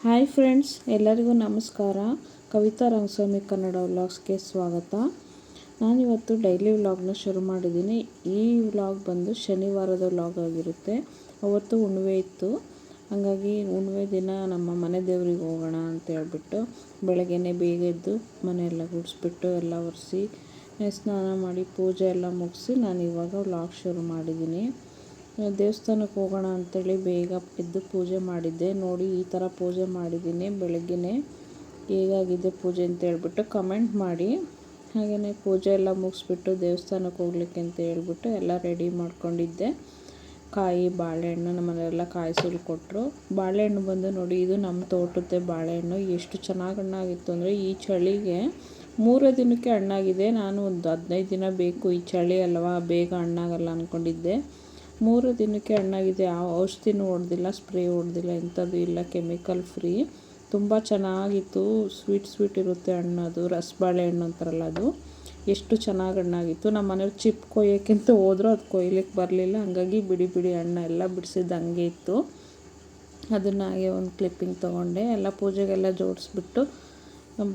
Hi friends, ಎಲ್ಲರಿಗೂ ನಮಸ್ಕಾರ. ಕವಿತಾ ರಂಗಸ್ವಾಮಿ ಕನ್ನಡ ವ್ಲಾಗ್ಸ್ಗೆ ಸ್ವಾಗತ. ನಾನಿವತ್ತು ಡೈಲಿ ವ್ಲಾಗ್ನ ಶುರು ಮಾಡಿದ್ದೀನಿ. ಈ ವ್ಲಾಗ್ ಬಂದು ಶನಿವಾರದ ವ್ಲಾಗ್ ಆಗಿರುತ್ತೆ. ಅವತ್ತು ಹುಣ್ಣಿಮೆ ಇತ್ತು, ಹಾಗಾಗಿ ಹುಣ್ಣಿಮೆ ದಿನ ನಮ್ಮ ಮನೆ ದೇವ್ರಿಗೆ ಹೋಗೋಣ ಅಂತ ಹೇಳ್ಬಿಟ್ಟು ಬೆಳಗ್ಗೆನೇ ಬೇಗ ಎದ್ದು ಮನೆಯೆಲ್ಲ ಗುಡಿಸ್ಬಿಟ್ಟು ಎಲ್ಲ ಒರೆಸಿ ಸ್ನಾನ ಮಾಡಿ ಪೂಜೆ ಎಲ್ಲ ಮುಗಿಸಿ ನಾನು ಇವಾಗ ವ್ಲಾಗ್ ಶುರು ಮಾಡಿದ್ದೀನಿ. ದೇವಸ್ಥಾನಕ್ಕೆ ಹೋಗೋಣ ಅಂಥೇಳಿ ಬೇಗ ಎದ್ದು ಪೂಜೆ ಮಾಡಿದ್ದೆ. ನೋಡಿ, ಈ ಥರ ಪೂಜೆ ಮಾಡಿದ್ದೀನಿ ಬೆಳಗ್ಗೆನೇ. ಹೇಗಾಗಿದೆ ಪೂಜೆ ಅಂತ ಹೇಳ್ಬಿಟ್ಟು ಕಮೆಂಟ್ ಮಾಡಿ. ಹಾಗೆಯೇ ಪೂಜೆ ಎಲ್ಲ ಮುಗಿಸ್ಬಿಟ್ಟು ದೇವಸ್ಥಾನಕ್ಕೆ ಹೋಗ್ಲಿಕ್ಕೆ ಅಂತ ಹೇಳ್ಬಿಟ್ಟು ಎಲ್ಲ ರೆಡಿ ಮಾಡ್ಕೊಂಡಿದ್ದೆ. ಕಾಯಿ, ಬಾಳೆಹಣ್ಣು ನಮ್ಮನೆಲ್ಲ ಕಾಯಿ ಸುಲ್ ಕೊಟ್ಟರು. ಬಾಳೆಹಣ್ಣು ಬಂದು ನೋಡಿ, ಇದು ನಮ್ಮ ತೋಟದ್ದೇ ಬಾಳೆಹಣ್ಣು. ಎಷ್ಟು ಚೆನ್ನಾಗಿ ಹಣ್ಣಾಗಿತ್ತು ಅಂದರೆ ಈ ಚಳಿಗೆ 3 ದಿನಕ್ಕೆ ಹಣ್ಣಾಗಿದೆ. ನಾನು ಒಂದು 15 ದಿನ ಬೇಕು, ಈ ಚಳಿ ಅಲ್ವಾ ಬೇಗ ಹಣ್ಣಾಗಲ್ಲ ಅಂದ್ಕೊಂಡಿದ್ದೆ. 3 ದಿನಕ್ಕೆ ಹಣ್ಣಾಗಿದೆ. ಯಾವ ಔಷಧಿನೂ ಹೊಡೆದಿಲ್ಲ, ಸ್ಪ್ರೇ ಹೊಡೆದಿಲ್ಲ, ಎಂಥದ್ದು ಇಲ್ಲ, ಕೆಮಿಕಲ್ ಫ್ರೀ. ತುಂಬ ಚೆನ್ನಾಗಿತ್ತು. ಸ್ವೀಟ್ ಇರುತ್ತೆ ಹಣ್ಣು. ಅದು ರಸಬಾಳೆಹಣ್ಣು ಅಂತಾರಲ್ಲ, ಅದು ಎಷ್ಟು ಚೆನ್ನಾಗಿ ಹಣ್ಣಾಗಿತ್ತು. ನಮ್ಮ ಮನೇಲಿ ಚಿಪ್ ಕೊಯ್ಯೋಕ್ಕಿಂತ ಹೋದರೂ ಅದು ಕೊಯ್ಲಿಕ್ಕೆ ಬರಲಿಲ್ಲ. ಹಾಗಾಗಿ ಬಿಡಿ ಹಣ್ಣು ಎಲ್ಲ ಬಿಡಿಸಿದ್ದು ಹಂಗೆ ಇತ್ತು. ಅದನ್ನು ಹಾಗೆ ಒಂದು ಕ್ಲಿಪ್ಪಿಂಗ್ ತೊಗೊಂಡೆ. ಎಲ್ಲ ಪೂಜೆಗೆಲ್ಲ ಜೋಡಿಸ್ಬಿಟ್ಟು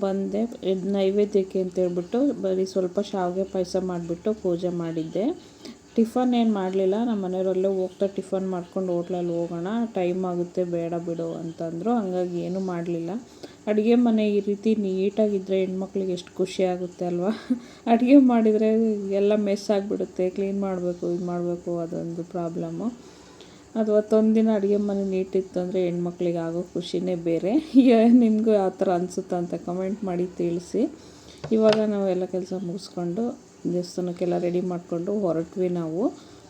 ಬಂದೆ. ನೈವೇದ್ಯಕ್ಕೆ ಅಂತೇಳ್ಬಿಟ್ಟು ಬರೀ ಸ್ವಲ್ಪ ಶಾವಿಗೆ ಪಾಯಸ ಮಾಡಿಬಿಟ್ಟು ಪೂಜೆ ಮಾಡಿದ್ದೆ. ಟಿಫನ್ ಏನು ಮಾಡಲಿಲ್ಲ. ನಮ್ಮ ಮನೆಯವರಲ್ಲೇ ಹೋಗ್ತಾ ಟಿಫನ್ ಮಾಡ್ಕೊಂಡು ಹೋಟ್ಲಲ್ಲಿ ಹೋಗೋಣ, ಟೈಮ್ ಆಗುತ್ತೆ, ಬೇಡ ಬಿಡು ಅಂತಂದರು. ಹಾಗಾಗಿ ಏನೂ ಮಾಡಲಿಲ್ಲ. ಅಡುಗೆ ಮನೆ ಈ ರೀತಿ ನೀಟಾಗಿದ್ದರೆ ಹೆಣ್ಮಕ್ಳಿಗೆ ಎಷ್ಟು ಖುಷಿ ಆಗುತ್ತೆ ಅಲ್ವಾ. ಅಡುಗೆ ಮಾಡಿದರೆ ಎಲ್ಲ ಮೆಸ್ ಆಗಿಬಿಡುತ್ತೆ, ಕ್ಲೀನ್ ಮಾಡಬೇಕು, ಇದು ಮಾಡಬೇಕು, ಅದೊಂದು ಪ್ರಾಬ್ಲಮ್ಮು. ಅದು ಅವತ್ತೊಂದು ದಿನ ಅಡುಗೆ ಮನೆ ನೀಟಿತ್ತು ಅಂದರೆ ಹೆಣ್ಮಕ್ಳಿಗೆ ಆಗೋ ಖುಷಿನೇ ಬೇರೆ. ನಿಮಗೂ ಯಾವ ಥರ ಅನಿಸುತ್ತೆ ಅಂತ ಕಮೆಂಟ್ ಮಾಡಿ ತಿಳಿಸಿ. ಇವಾಗ ನಾವು ಎಲ್ಲ ಕೆಲಸ ಮುಗಿಸ್ಕೊಂಡು ದೇವಸ್ಥಾನಕ್ಕೆಲ್ಲ ರೆಡಿ ಮಾಡಿಕೊಂಡು ಹೊರಟ್ವಿ. ನಾವು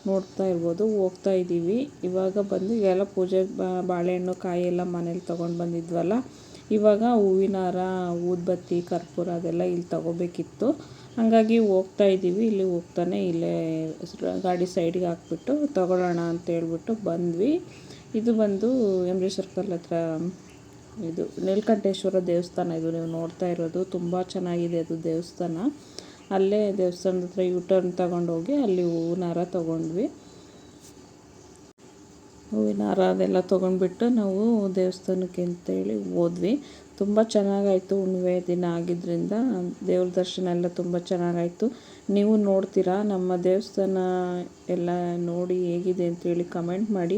ನೋಡ್ತಾ ಇರ್ಬೋದು, ಹೋಗ್ತಾ ಇದ್ದೀವಿ. ಇವಾಗ ಬಂದು ಎಲ್ಲ ಪೂಜೆ ಬಾಳೆಹಣ್ಣು ಕಾಯಿ ಎಲ್ಲ ಮನೇಲಿ ತೊಗೊಂಡು ಬಂದಿದ್ವಲ್ಲ, ಇವಾಗ ಹೂವಿನ ಹಾರ, ಊದುಬತ್ತಿ, ಕರ್ಪೂರ ಅದೆಲ್ಲ ಇಲ್ಲಿ ತೊಗೋಬೇಕಿತ್ತು. ಹಾಗಾಗಿ ಹೋಗ್ತಾ ಇದ್ದೀವಿ. ಇಲ್ಲಿ ಹೋಗ್ತಾನೆ ಇಲ್ಲೇ ಗಾಡಿ ಸೈಡ್ಗೆ ಹಾಕ್ಬಿಟ್ಟು ತೊಗೊಳ್ಳೋಣ ಅಂತ ಹೇಳ್ಬಿಟ್ಟು ಬಂದ್ವಿ. ಇದು ಬಂದು ಎಮ್ ಜಿ ಸರ್ಕಲ್ ಹತ್ರ ಇದು ನೀಲಕಂಠೇಶ್ವರ ದೇವಸ್ಥಾನ. ಇದು ನೀವು ನೋಡ್ತಾ ಇರೋದು ತುಂಬ ಚೆನ್ನಾಗಿದೆ ಅದು ದೇವಸ್ಥಾನ. ಅಲ್ಲೇ ದೇವಸ್ಥಾನದ ಹತ್ರ ಯೂಟರ್ನ್ ತಗೊಂಡೋಗಿ ಅಲ್ಲಿ ಹೂವಿನ ಹಾರ ತೊಗೊಂಡ್ವಿ. ಹೂವಿನ ಹಾರ ಅದೆಲ್ಲ ತೊಗೊಂಡ್ಬಿಟ್ಟು ನಾವು ದೇವಸ್ಥಾನಕ್ಕೆ ಅಂತೇಳಿ ಹೋದ್ವಿ. ತುಂಬ ಚೆನ್ನಾಗಾಯಿತು. ಹುಣ್ಣಿಮೆ ದಿನ ಆಗಿದ್ದರಿಂದ ದೇವ್ರ ದರ್ಶನ ಎಲ್ಲ ತುಂಬ ಚೆನ್ನಾಗಾಯಿತು. ನೀವು ನೋಡ್ತೀರಾ ನಮ್ಮ ದೇವಸ್ಥಾನ ಎಲ್ಲ ನೋಡಿ ಹೇಗಿದೆ ಅಂತೇಳಿ ಕಮೆಂಟ್ ಮಾಡಿ.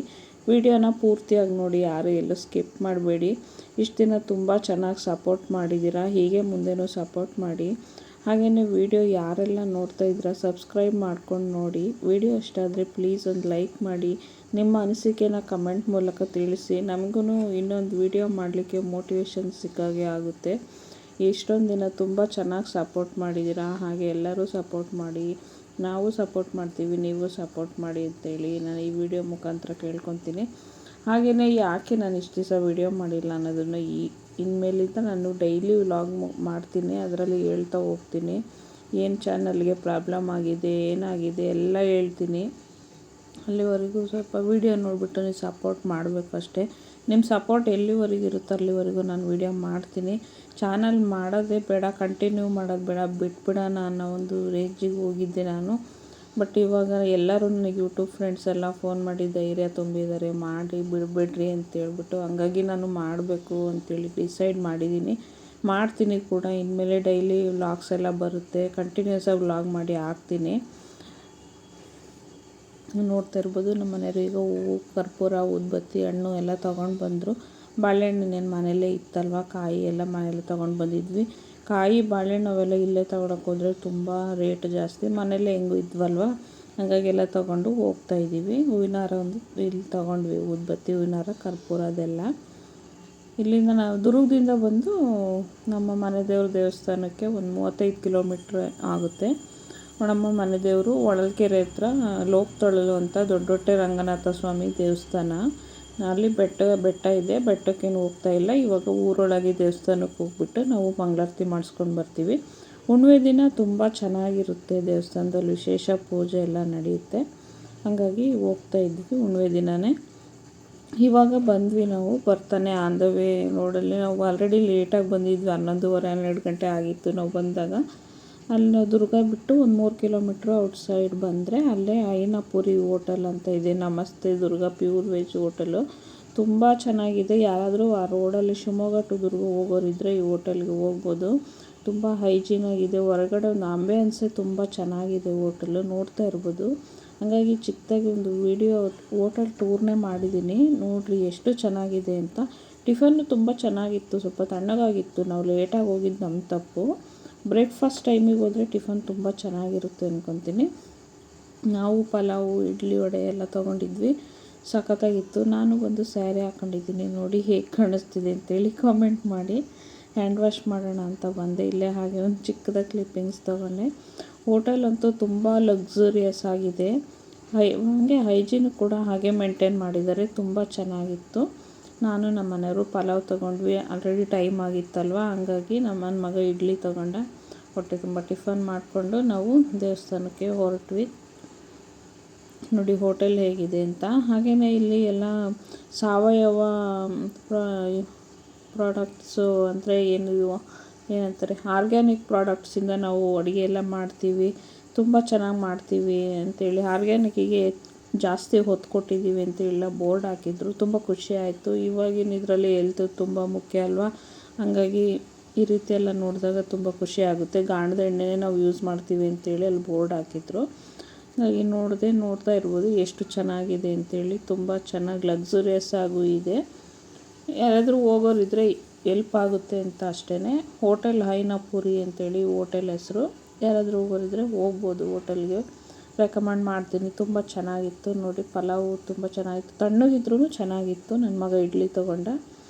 ವಿಡಿಯೋನ ಪೂರ್ತಿಯಾಗಿ ನೋಡಿ, ಯಾರು ಎಲ್ಲೂ ಸ್ಕಿಪ್ ಮಾಡಬೇಡಿ. ಇಷ್ಟು ದಿನ ತುಂಬ ಚೆನ್ನಾಗಿ ಸಪೋರ್ಟ್ ಮಾಡಿದ್ದೀರಾ, ಹೀಗೆ ಮುಂದೆನೂ ಸಪೋರ್ಟ್ ಮಾಡಿ. ಹಾಗೆಯೇ ವಿಡಿಯೋ ಯಾರೆಲ್ಲ ನೋಡ್ತಾ ಇದ್ದೀರಾ ಸಬ್ಸ್ಕ್ರೈಬ್ ಮಾಡ್ಕೊಂಡು ನೋಡಿ. ವಿಡಿಯೋ ಇಷ್ಟ ಆದರೆ ಪ್ಲೀಸ್ ಒಂದು ಲೈಕ್ ಮಾಡಿ. ನಿಮ್ಮ ಅನಿಸಿಕೆನ ಕಮೆಂಟ್ ಮೂಲಕ ತಿಳಿಸಿ. ನಮಗೂ ಇನ್ನೊಂದು ವಿಡಿಯೋ ಮಾಡಲಿಕ್ಕೆ ಮೋಟಿವೇಶನ್ ಸಿಕ್ಕಾಗೆ ಆಗುತ್ತೆ. ಇಷ್ಟೊಂದು ದಿನ ತುಂಬ ಚೆನ್ನಾಗಿ ಸಪೋರ್ಟ್ ಮಾಡಿದ್ದೀರಾ. ಹಾಗೆ ಎಲ್ಲರೂ ಸಪೋರ್ಟ್ ಮಾಡಿ, ನಾವು ಸಪೋರ್ಟ್ ಮಾಡ್ತೀವಿ, ನೀವು ಸಪೋರ್ಟ್ ಮಾಡಿ ಅಂತೇಳಿ ನಾನು ಈ ವಿಡಿಯೋ ಮುಖಾಂತರ ಕೇಳ್ಕೊತೀನಿ. ಹಾಗೆಯೇ ಯಾಕೆ ನಾನು ಇಷ್ಟು ದಿವಸ ವಿಡಿಯೋ ಮಾಡಿಲ್ಲ ಅನ್ನೋದನ್ನು ಇನ್ಮೇಲಿಂದ ನಾನು ಡೈಲಿ ವ್ಲಾಗ್ ಮಾಡ್ತೀನಿ. ಅದರಲ್ಲಿ ಹೇಳ್ತಾ ಹೋಗ್ತೀನಿ. ಏನು ಚಾನಲ್ಗೆ ಪ್ರಾಬ್ಲಮ್ ಆಗಿದೆ, ಏನಾಗಿದೆ ಎಲ್ಲ ಹೇಳ್ತೀನಿ. ಅಲ್ಲಿವರೆಗೂ ಸ್ವಲ್ಪ ವಿಡಿಯೋ ನೋಡಿಬಿಟ್ಟು ನೀವು ಸಪೋರ್ಟ್ ಮಾಡಬೇಕಷ್ಟೇ. ನಿಮ್ಮ ಸಪೋರ್ಟ್ ಎಲ್ಲಿವರೆಗೂ ಇರುತ್ತೋ ಅಲ್ಲಿವರೆಗೂ ನಾನು ವಿಡಿಯೋ ಮಾಡ್ತೀನಿ. ಚಾನಲ್ ಮಾಡೋದೇ ಬೇಡ, ಕಂಟಿನ್ಯೂ ಮಾಡೋದು ಬೇಡ, ಬಿಟ್ಬಿಡೋಣ ಅನ್ನೋ ಒಂದು ರೇಂಜಿಗೆ ಹೋಗಿದ್ದೆ ನಾನು. ಬಟ್ ಇವಾಗ ಎಲ್ಲರೂ ನನಗೆ ಯೂಟ್ಯೂಬ್ ಫ್ರೆಂಡ್ಸ್ ಎಲ್ಲ ಫೋನ್ ಮಾಡಿ ಧೈರ್ಯ ತುಂಬಿದ್ದಾರೆ, ಮಾಡಿ ಬಿಡಬೇಡ್ರಿ ಅಂತೇಳ್ಬಿಟ್ಟು. ಹಂಗಾಗಿ ನಾನು ಮಾಡಬೇಕು ಅಂತೇಳಿ ಡಿಸೈಡ್ ಮಾಡಿದ್ದೀನಿ. ಮಾಡ್ತೀನಿ ಕೂಡ. ಇನ್ಮೇಲೆ ಡೈಲಿ ವ್ಲಾಗ್ಸ್ ಎಲ್ಲ ಬರುತ್ತೆ, ಕಂಟಿನ್ಯೂಸ್ ಆಗಿ ವ್ಲಾಗ್ ಮಾಡಿ ಹಾಕ್ತೀನಿ. ನೋಡ್ತಾ ಇರ್ಬೋದು, ನಮ್ಮ ಮನೆಯವರು ಈಗ ಹೂವು, ಕರ್ಪೂರ, ಊದುಬತ್ತಿ, ಹಣ್ಣು ಎಲ್ಲ ತೊಗೊಂಡು ಬಂದರು. ಬಾಳೆಹಣ್ಣಿನೇನು ಮನೆಯಲ್ಲೇ ಇತ್ತಲ್ವ, ಕಾಯಿ ಎಲ್ಲ ಮನೆಯಲ್ಲೇ ತೊಗೊಂಡು ಬಂದಿದ್ವಿ. ಕಾಯಿ, ಬಾಳೆಹಣ್ಣು ಅವೆಲ್ಲ ಇಲ್ಲೇ ತೊಗೊಳಕ್ಕೆ ಹೋದರೆ ತುಂಬ ರೇಟ್ ಜಾಸ್ತಿ. ಮನೆಯಲ್ಲೇ ಹೆಂಗೂ ಇದ್ವಲ್ವ, ಹಾಗಾಗಿ ಎಲ್ಲ ತೊಗೊಂಡು ಹೋಗ್ತಾ ಇದ್ದೀವಿ. ಹೂವಿನ ಹಾರ ಒಂದು ಇಲ್ಲಿ ತೊಗೊಂಡ್ವಿ, ಊದುಬತ್ತಿ, ಹೂವಿನ ಹಾರ, ಕರ್ಪೂರ ಅದೆಲ್ಲ. ಇಲ್ಲಿಂದ ನಾವು ದುರ್ಗದಿಂದ ಬಂದು ನಮ್ಮ ಮನೆ ದೇವ್ರ ದೇವಸ್ಥಾನಕ್ಕೆ ಒಂದು 35 ಕಿಲೋಮೀಟ್ರ್ ಆಗುತ್ತೆ. ನಮ್ಮ ಮನೆ ದೇವರು ಹೊಳಲ್ಕೆರೆ ಹತ್ರ ಲೋಕತೊಳಲು ಅಂತ ದೊಡ್ಡೊಟ್ಟೆ ರಂಗನಾಥ ಸ್ವಾಮಿ ದೇವಸ್ಥಾನ. ಅಲ್ಲಿ ಬೆಟ್ಟ ಇದೆ. ಬೆಟ್ಟಕ್ಕೇನು ಹೋಗ್ತಾ ಇಲ್ಲ. ಇವಾಗ ಊರೊಳಗೆ ದೇವಸ್ಥಾನಕ್ಕೆ ಹೋಗ್ಬಿಟ್ಟು ನಾವು ಮಂಗಳಾರತಿ ಮಾಡಿಸ್ಕೊಂಡು ಬರ್ತೀವಿ. ಹುಣ್ಣಿಮೆ ದಿನ ತುಂಬ ಚೆನ್ನಾಗಿರುತ್ತೆ ದೇವಸ್ಥಾನದಲ್ಲಿ, ವಿಶೇಷ ಪೂಜೆ ಎಲ್ಲ ನಡೆಯುತ್ತೆ. ಹಾಗಾಗಿ ಹೋಗ್ತಾ ಇದ್ವಿ ಹುಣ್ಣಿಮೆ ದಿನವೇ. ಇವಾಗ ಬಂದ್ವಿ ನಾವು. ಬರ್ತಾನೆ ಆನ್ ದ ವೇ ರೋಡಲ್ಲಿ ನಾವು ಆಲ್ರೆಡಿ ಲೇಟಾಗಿ ಬಂದಿದ್ವಿ. 11:30-12 ಗಂಟೆ ಆಗಿತ್ತು ನಾವು ಬಂದಾಗ. ಅಲ್ಲಿ ನಾವು ದುರ್ಗ ಬಿಟ್ಟು ಒಂದು 3 ಕಿಲೋಮೀಟ್ರ್ ಔಟ್ಸೈಡ್ ಬಂದರೆ ಅಲ್ಲೇ ಐನಾಪುರಿ ಹೋಟೆಲ್ ಅಂತ ಇದೆ. ನಮಸ್ತೆ ದುರ್ಗ ಪ್ಯೂರ್ ವೆಜ್ ಹೋಟೆಲು. ತುಂಬ ಚೆನ್ನಾಗಿದೆ. ಯಾರಾದರೂ ಆ ರೋಡಲ್ಲಿ ಶಿವಮೊಗ್ಗ ಟು ದುರ್ಗ ಹೋಗೋರಿದ್ದರೆ ಈ ಹೋಟೆಲ್ಗೆ ಹೋಗ್ಬೋದು. ತುಂಬ ಹೈಜೀನಾಗಿದೆ. ಹೊರಗಡೆ ಒಂದು ಆಂಬಿಯನ್ಸೇ ತುಂಬ ಚೆನ್ನಾಗಿದೆ ಹೋಟೆಲು, ನೋಡ್ತಾ ಇರ್ಬೋದು. ಹಾಗಾಗಿ ಚಿಕ್ಕದಾಗಿ ಒಂದು ವಿಡಿಯೋ ಹೋಟೆಲ್ ಟೂರ್ನೇ ಮಾಡಿದ್ದೀನಿ, ನೋಡಿರಿ ಎಷ್ಟು ಚೆನ್ನಾಗಿದೆ ಅಂತ. ಟಿಫನ್ನು ತುಂಬ ಚೆನ್ನಾಗಿತ್ತು, ಸ್ವಲ್ಪ ತಣ್ಣಗಾಗಿತ್ತು. ನಾವು ಲೇಟಾಗಿ ಹೋಗಿದ್ದು ನಮ್ಮ ತಪ್ಪು. ಬ್ರೇಕ್ಫಾಸ್ಟ್ ಟೈಮಿಗೆ ಹೋದರೆ ಟಿಫನ್ ತುಂಬ ಚೆನ್ನಾಗಿರುತ್ತೆ ಅಂದ್ಕೊತೀನಿ. ನಾವು ಪಲಾವು, ಇಡ್ಲಿ, ವಡೆ ಎಲ್ಲ ತೊಗೊಂಡಿದ್ವಿ. ಸಖತ್ತಾಗಿತ್ತು. ನಾನು ಒಂದು ಸ್ಯಾರಿ ಹಾಕ್ಕೊಂಡಿದ್ದೀನಿ, ನೋಡಿ ಹೇಗೆ ಕಾಣಿಸ್ತಿದೆ ಅಂತೇಳಿ ಕಾಮೆಂಟ್ ಮಾಡಿ. ಹ್ಯಾಂಡ್ ವಾಶ್ ಮಾಡೋಣ ಅಂತ ಬಂದೆ. ಇಲ್ಲೇ ಹಾಗೆ ಒಂದು ಚಿಕ್ಕದಾಗಿ ಕ್ಲಿಪ್ಪಿಂಗ್ಸ್ ತೊಗೊಂಡೆ. ಹೋಟೆಲ್ ಅಂತೂ ತುಂಬ ಲಕ್ಸುರಿಯಸ್ ಆಗಿದೆ. ಹಾಗೆ ಹೈಜೀನು ಕೂಡ ಹಾಗೆ ಮೇಂಟೈನ್ ಮಾಡಿದ್ದಾರೆ. ತುಂಬ ಚೆನ್ನಾಗಿತ್ತು. ನಾನು ನಮ್ಮ ಮನೆಯವರು ಪಲಾವ್ ತೊಗೊಂಡ್ವಿ. ಆಲ್ರೆಡಿ ಟೈಮ್ ಆಗಿತ್ತಲ್ವ, ಹಂಗಾಗಿ ನಮ್ಮ ಮಗ ಇಡ್ಲಿ ತೊಗೊಂಡ. ಹೊಟ್ಟೆ ತುಂಬ ಟಿಫನ್ ಮಾಡಿಕೊಂಡು ನಾವು ದೇವಸ್ಥಾನಕ್ಕೆ ಹೊರಟ್ವಿ. ನೋಡಿ ಹೋಟೆಲ್ ಹೇಗಿದೆ ಅಂತ. ಹಾಗೆಯೇ ಇಲ್ಲಿ ಎಲ್ಲ ಸಾವಯವ ಪ್ರಾಡಕ್ಟ್ಸು ಅಂದರೆ ಏನಂತಾರೆ ಆರ್ಗ್ಯಾನಿಕ್ ಪ್ರಾಡಕ್ಟ್ಸಿಂದ ನಾವು ಅಡುಗೆ ಎಲ್ಲ ಮಾಡ್ತೀವಿ, ತುಂಬ ಚೆನ್ನಾಗಿ ಮಾಡ್ತೀವಿ ಅಂತೇಳಿ ಆರ್ಗ್ಯಾನಿಕ್ಕಿಗೆ ಜಾಸ್ತಿ ಹೊತ್ತು ಕೊಟ್ಟಿದ್ದೀವಿ ಅಂತೇಳಿ ಬೋರ್ಡ್ ಹಾಕಿದ್ರು. ತುಂಬ ಖುಷಿ ಆಯಿತು. ಇವಾಗಿನ ಇದರಲ್ಲಿ ಹೆಲ್ತ್ ತುಂಬ ಮುಖ್ಯ ಅಲ್ವಾ, ಹಾಗಾಗಿ ಈ ರೀತಿ ಎಲ್ಲ ನೋಡಿದಾಗ ತುಂಬ ಖುಷಿ ಆಗುತ್ತೆ. ಗಾಣದ ಎಣ್ಣೆನೇ ನಾವು ಯೂಸ್ ಮಾಡ್ತೀವಿ ಅಂತೇಳಿ ಅಲ್ಲಿ ಬೋರ್ಡ್ ಹಾಕಿದ್ರು. ಹಾಗಾಗಿ ನೋಡ್ತಾ ಇರ್ಬೋದು ಎಷ್ಟು ಚೆನ್ನಾಗಿದೆ ಅಂತೇಳಿ. ತುಂಬ ಚೆನ್ನಾಗಿ ಲಕ್ಸುರಿಯಸ್ ಆಗೂ ಇದೆ. ಯಾರಾದರೂ ಹೋಗೋರಿದ್ರೆ ಎಲ್ಪ್ ಆಗುತ್ತೆ ಅಂತ ಅಷ್ಟೇ. ಹೋಟೆಲ್ ಹೈನಾಪುರಿ ಅಂತೇಳಿ ಹೋಟೆಲ್ ಹೆಸರು. ಯಾರಾದರೂ ಹೋಗೋರಿದ್ರೆ ಹೋಗ್ಬೋದು ಹೋಟೆಲ್ಗೆ, ರೆಕಮೆಂಡ್ ಮಾಡ್ತೀನಿ. ತುಂಬ ಚೆನ್ನಾಗಿತ್ತು. ನೋಡಿ ಪಲಾವು ತುಂಬ ಚೆನ್ನಾಗಿತ್ತು, ತಣ್ಣಗಿದ್ರೂ ಚೆನ್ನಾಗಿತ್ತು. ನನ್ನ ಮಗ ಇಡ್ಲಿ ತೊಗೊಂಡ.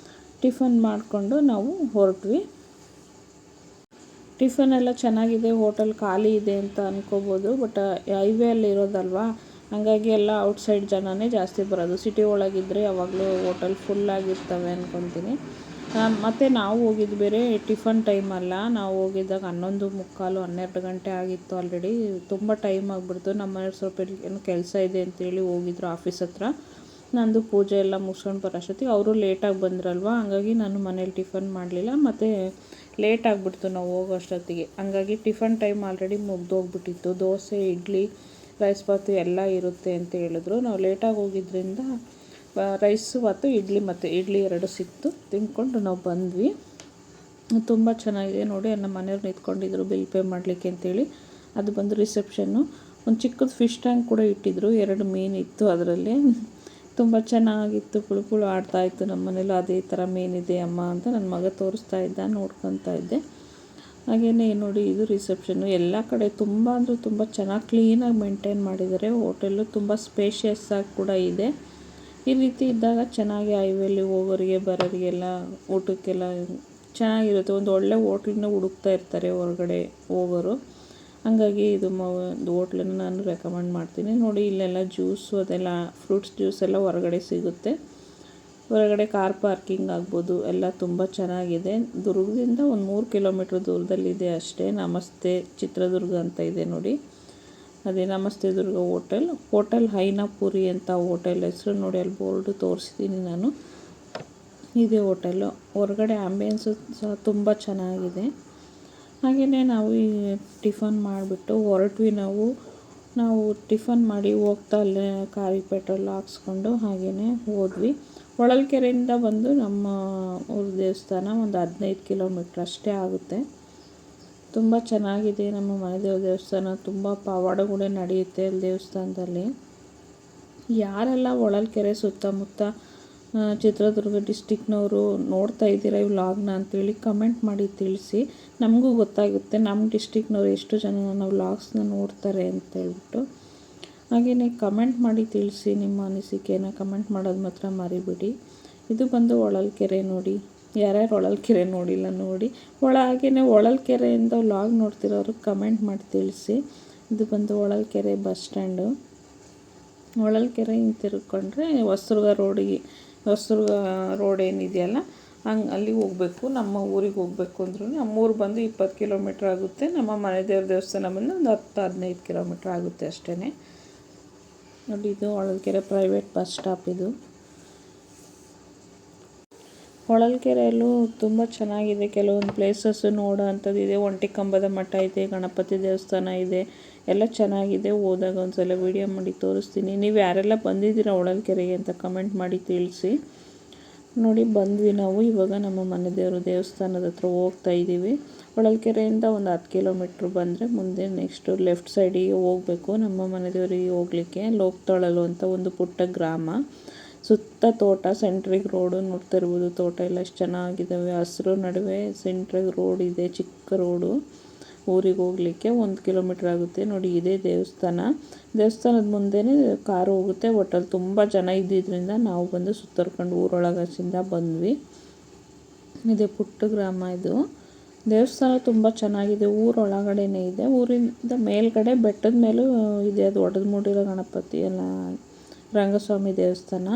ಟಿಫನ್ ಮಾಡಿಕೊಂಡು ನಾವು ಹೊರಟ್ವಿ. ಟಿಫನ್ ಎಲ್ಲ ಚೆನ್ನಾಗಿದೆ. ಹೋಟೆಲ್ ಖಾಲಿ ಇದೆ ಅಂತ ಅನ್ಕೋಬೋದು, ಬಟ್ ಹೈವೇ ಅಲ್ಲಿ ಇರೋದಲ್ವಾ, ಹಾಗಾಗಿ ಎಲ್ಲ ಔಟ್ಸೈಡ್ ಜನನೇ ಜಾಸ್ತಿ ಬರೋದು. ಸಿಟಿ ಒಳಗಿದ್ದರೆ ಯಾವಾಗಲೂ ಹೋಟೆಲ್ ಫುಲ್ಲಾಗಿರ್ತವೆ ಅಂದ್ಕೊತೀನಿ. ಮತ್ತು ನಾವು ಹೋಗಿದ್ದು ಬೇರೆ ಟಿಫನ್ ಟೈಮ್ ಅಲ್ಲ. ನಾವು ಹೋಗಿದ್ದಾಗ 11:45, 12 ಗಂಟೆ ಆಗಿತ್ತು ಆಲ್ರೆಡಿ. ತುಂಬ ಟೈಮ್ ಆಗಿಬಿಡ್ತು. ನಮ್ಮ ಮನೆಯವ್ರು ಸ್ವಲ್ಪ ಏನೋ ಕೆಲಸ ಇದೆ ಅಂತೇಳಿ ಹೋಗಿದ್ರು ಆಫೀಸ್ ಹತ್ರ. ನಂದು ಪೂಜೆ ಎಲ್ಲ ಮುಗಿಸ್ಕೊಂಡು ಬರೋಷ್ಟೊತ್ತಿಗೆ ಅವರು ಲೇಟಾಗಿ ಬಂದ್ರಲ್ವ, ಹಾಗಾಗಿ ನಾನು ಮನೇಲಿ ಟಿಫನ್ ಮಾಡಲಿಲ್ಲ. ಮತ್ತು ಲೇಟ್ ಆಗಿಬಿಡ್ತು ನಾವು ಹೋಗೋ ಅಷ್ಟೊತ್ತಿಗೆ. ಹಂಗಾಗಿ ಟಿಫನ್ ಟೈಮ್ ಆಲ್ರೆಡಿ ಮುಗ್ದೋಗ್ಬಿಟ್ಟಿತ್ತು. ದೋಸೆ, ಇಡ್ಲಿ, ರೈಸ್ ಬಾತು ಎಲ್ಲ ಇರುತ್ತೆ ಅಂತ ಹೇಳಿದ್ರು. ನಾವು ಲೇಟಾಗಿ ಹೋಗಿದ್ದರಿಂದ ರೈಸ್ ಬಾತು, ಇಡ್ಲಿ ಎರಡು ಸಿಕ್ತು. ತಿಂದ್ಕೊಂಡು ನಾವು ಬಂದ್ವಿ. ತುಂಬ ಚೆನ್ನಾಗಿದೆ. ನೋಡಿ ನಮ್ಮ ಮನೆಯವ್ರು ನಿಂತ್ಕೊಂಡಿದ್ರು ಬಿಲ್ ಪೇ ಮಾಡಲಿಕ್ಕೆ ಅಂತೇಳಿ. ಅದು ಬಂದು ರಿಸೆಪ್ಷನ್ನು. ಒಂದು ಚಿಕ್ಕದು ಫಿಶ್ ಟ್ಯಾಂಕ್ ಕೂಡ ಇಟ್ಟಿದ್ರು. 2 ಮೀನಿತ್ತು ಅದರಲ್ಲಿ. ತುಂಬ ಚೆನ್ನಾಗಿತ್ತು. ಕುಳು ಆಡ್ತಾಯಿತ್ತು. ನಮ್ಮ ಮನೇಲೂ ಅದೇ ಥರ ಮೀನಿದೆ ಅಮ್ಮ ಅಂತ ನನ್ನ ಮಗ ತೋರಿಸ್ತಾ ಇದ್ದ, ನೋಡ್ಕೊತಾ ಇದ್ದೆ. ಹಾಗೆಯೇ ನೋಡಿ ಇದು ರಿಸೆಪ್ಷನ್ನು. ಎಲ್ಲ ಕಡೆ ತುಂಬ ಅಂದರೆ ತುಂಬ ಚೆನ್ನಾಗಿ ಕ್ಲೀನಾಗಿ ಮೇಂಟೈನ್ ಮಾಡಿದ್ದಾರೆ. ಹೋಟೆಲ್ಲು ತುಂಬ ಸ್ಪೇಷಿಯಸ್ ಆಗಿ ಕೂಡ ಇದೆ. ಈ ರೀತಿ ಇದ್ದಾಗ ಚೆನ್ನಾಗಿ ಹೈವೇಲಿ ಹೋಗೋರಿಗೆ ಬರೋರಿಗೆಲ್ಲ ಊಟಕ್ಕೆಲ್ಲ ಚೆನ್ನಾಗಿರುತ್ತೆ. ಒಂದು ಒಳ್ಳೆ ಹೋಟ್ಲನ್ನ ಹುಡುಕ್ತಾ ಇರ್ತಾರೆ ಹೊರಗಡೆ ಹೋಗೋರು. ಹಾಗಾಗಿ ಇದು ಒಂದು ಹೋಟ್ಲನ್ನು ನಾನು ರೆಕಮೆಂಡ್ ಮಾಡ್ತೀನಿ. ನೋಡಿ ಇಲ್ಲೆಲ್ಲ ಜ್ಯೂಸು, ಅದೆಲ್ಲ ಫ್ರೂಟ್ಸ್ ಜ್ಯೂಸ್ ಎಲ್ಲ ಹೊರಗಡೆ ಸಿಗುತ್ತೆ. ಹೊರಗಡೆ ಕಾರ್ ಪಾರ್ಕಿಂಗ್ ಆಗ್ಬೋದು, ಎಲ್ಲ ತುಂಬ ಚೆನ್ನಾಗಿದೆ. ದುರ್ಗದಿಂದ ಒಂದು 3 ಕಿಲೋಮೀಟ್ರ್ ದೂರದಲ್ಲಿದೆ ಅಷ್ಟೇ. ನಮಸ್ತೆ ಚಿತ್ರದುರ್ಗ ಅಂತ ಇದೆ ನೋಡಿ, ಅದೇ ನಮಸ್ತೆ ದುರ್ಗ ಹೋಟೆಲ್ ಹೈನಾಪುರಿ ಅಂತ ಹೋಟೆಲ್ ಹೆಸರು. ನೋಡಿ ಅಲ್ಲಿ ಬೋರ್ಡು ತೋರಿಸ್ತೀನಿ ನಾನು. ಇದೇ ಹೋಟೆಲ್ಲು. ಹೊರಗಡೆ ಆಂಬಿಯನ್ಸು ಸಹ ತುಂಬ ಚೆನ್ನಾಗಿದೆ. ಹಾಗೆಯೇ ನಾವು ಈ ಟಿಫನ್ ಮಾಡಿಬಿಟ್ಟು ಹೊರಟ್ವಿ. ನಾವು ಟಿಫನ್ ಮಾಡಿ ಹೋಗ್ತಾ ಅಲ್ಲೇ ಕಾರಿ ಪೆಟ್ರೋಲ್ ಹಾಕ್ಸ್ಕೊಂಡು ಹಾಗೆಯೇ ಹೋದ್ವಿ. ಹೊಳಲ್ಕೆರೆಯಿಂದ ಬಂದು ನಮ್ಮ ಊರ ದೇವಸ್ಥಾನ ಒಂದು 15 ಕಿಲೋಮೀಟ್ರ್ ಅಷ್ಟೇ ಆಗುತ್ತೆ. ತುಂಬ ಚೆನ್ನಾಗಿದೆ ನಮ್ಮ ಮನೆದೇವ್ರ ದೇವಸ್ಥಾನ. ತುಂಬ ಪವಾಡ ಕೂಡ ನಡೆಯುತ್ತೆ ಅಲ್ಲಿ ದೇವಸ್ಥಾನದಲ್ಲಿ. ಯಾರೆಲ್ಲ ಹೊಳಲ್ಕೆರೆ ಸುತ್ತಮುತ್ತ ಚಿತ್ರದುರ್ಗ ಡಿಸ್ಟಿಕ್ನವರು ನೋಡ್ತಾ ಇದ್ದೀರಾ ಈ ವ್ಲಾಗ್ನ ಅಂತೇಳಿ ಕಮೆಂಟ್ ಮಾಡಿ ತಿಳಿಸಿ. ನಮಗೂ ಗೊತ್ತಾಗುತ್ತೆ ನಮ್ಮ ಡಿಸ್ಟಿಕ್ನವ್ರು ಎಷ್ಟು ಜನ ನಾವು ವ್ಲಾಗ್ಸ್ನ ನೋಡ್ತಾರೆ ಅಂತೇಳ್ಬಿಟ್ಟು. ಹಾಗೆಯೇ ಕಮೆಂಟ್ ಮಾಡಿ ತಿಳಿಸಿ ನಿಮ್ಮ ಅನಿಸಿಕೆನ. ಕಮೆಂಟ್ ಮಾಡೋದು ಮಾತ್ರ ಮರಿಬೇಡಿ. ಇದು ಬಂದು ಹೊಳಲ್ಕೆರೆ ನೋಡಿ. ಯಾರ್ಯಾರು ಹೊಳಲ್ಕೆರೆ ನೋಡಿಲ್ಲ ನೋಡಿ. ಹಾಗೆಯೇ ಹೊಳಲ್ಕೆರೆಯಿಂದ ವ್ಲಾಗ್ ನೋಡ್ತಿರೋರು ಕಮೆಂಟ್ ಮಾಡಿ ತಿಳಿಸಿ. ಇದು ಬಂದು ಹೊಳಲ್ಕೆರೆ ಬಸ್ ಸ್ಟ್ಯಾಂಡು. ಹೊಳಲ್ಕೆರೆ ಹಿಂಗೆ ತಿರ್ಕೊಂಡ್ರೆ ಹೊಸದುರ್ಗ ರೋಡ್ ಏನಿದೆಯಲ್ಲ ಅಲ್ಲಿ ಹೋಗಬೇಕು. ನಮ್ಮ ಊರಿಗೆ ಹೋಗಬೇಕು ಅಂದ್ರೂ ನಮ್ಮೂರು ಬಂದು 20 ಕಿಲೋಮೀಟ್ರ್ ಆಗುತ್ತೆ. ನಮ್ಮ ಮನೆ ದೇವ್ರ ದೇವಸ್ಥಾನ ಬಂದು ಒಂದು 10-15 ಕಿಲೋಮೀಟ್ರ್ ಆಗುತ್ತೆ ಅಷ್ಟೇ. ನೋಡಿ ಇದು ಹೊಳಲ್ಕೆರೆ ಪ್ರೈವೇಟ್ ಬಸ್ ಸ್ಟಾಪ್ ಇದು. ಹೊಳಲ್ಕೆರೆಯಲ್ಲೂ ತುಂಬ ಚೆನ್ನಾಗಿದೆ. ಕೆಲವೊಂದು ಪ್ಲೇಸಸ್ಸು ನೋಡೋ ಅಂಥದ್ದು ಇದೆ. ಒಂಟಿ ಕಂಬದ ಮಠ ಇದೆ, ಗಣಪತಿ ದೇವಸ್ಥಾನ ಇದೆ, ಎಲ್ಲ ಚೆನ್ನಾಗಿದೆ. ಹೋದಾಗ ಒಂದು ಸಲ ವೀಡಿಯೋ ಮಾಡಿ ತೋರಿಸ್ತೀನಿ. ನೀವು ಯಾರೆಲ್ಲ ಬಂದಿದ್ದೀರಾ ಹೊಳಲ್ಕೆರೆಗೆ ಅಂತ ಕಮೆಂಟ್ ಮಾಡಿ ತಿಳಿಸಿ. ನೋಡಿ ಬಂದ್ವಿ ನಾವು. ಇವಾಗ ನಮ್ಮ ಮನೆ ದೇವಸ್ಥಾನದ ಹತ್ರ ಹೋಗ್ತಾ ಇದ್ದೀವಿ. ಹೊಳಲ್ಕೆರೆಯಿಂದ ಒಂದು 10 ಕಿಲೋಮೀಟ್ರ್ ಬಂದರೆ ಮುಂದೆ ನೆಕ್ಸ್ಟು ಲೆಫ್ಟ್ ಸೈಡಿಗೆ ಹೋಗಬೇಕು. ನಮ್ಮ ಮನೆ ದೇವರಿಗೆ ಹೋಗ್ಲಿಕ್ಕೆ ಲೋಕ್ತೊಳಲು ಅಂತ ಒಂದು ಪುಟ್ಟ ಗ್ರಾಮ. ಸುತ್ತ ತೋಟ, ಸೆಂಟ್ರಿಗೆ ರೋಡು ನೋಡ್ತಾ ಇರ್ಬೋದು. ತೋಟ ಎಲ್ಲ ಎಷ್ಟು ಚೆನ್ನಾಗಿದ್ದಾವೆ, ಹಸಿರು ನಡುವೆ ಸೆಂಟ್ರಿಗೆ ರೋಡ್ ಇದೆ, ಚಿಕ್ಕ ರೋಡು. ಊರಿಗೆ ಹೋಗಲಿಕ್ಕೆ 1 ಕಿಲೋಮೀಟ್ರ್ ಆಗುತ್ತೆ. ನೋಡಿ ಇದೇ ದೇವಸ್ಥಾನದ ಮುಂದೆನೇ ಕಾರು ಹೋಗುತ್ತೆ. ಒಟ್ಟಲ್ಲಿ ತುಂಬ ಜನ ಇದ್ದಿದ್ದರಿಂದ ನಾವು ಬಂದು ಸುತ್ತರ್ಕೊಂಡು ಊರೊಳಗಸಿಂದ ಬಂದ್ವಿ. ಇದೇ ಪುಟ್ಟ ಗ್ರಾಮ ಇದು. ದೇವಸ್ಥಾನ ತುಂಬ ಚೆನ್ನಾಗಿದೆ, ಊರೊಳಗಡೆನೇ ಇದೆ. ಊರಿಂದ ಮೇಲ್ಗಡೆ ಬೆಟ್ಟದ ಮೇಲೂ ಇದೆ, ಅದು ಒಡೆದು ಮೂಡಿರೋ ಗಣಪತಿ ಎಲ್ಲ ರಂಗಸ್ವಾಮಿ ದೇವಸ್ಥಾನ.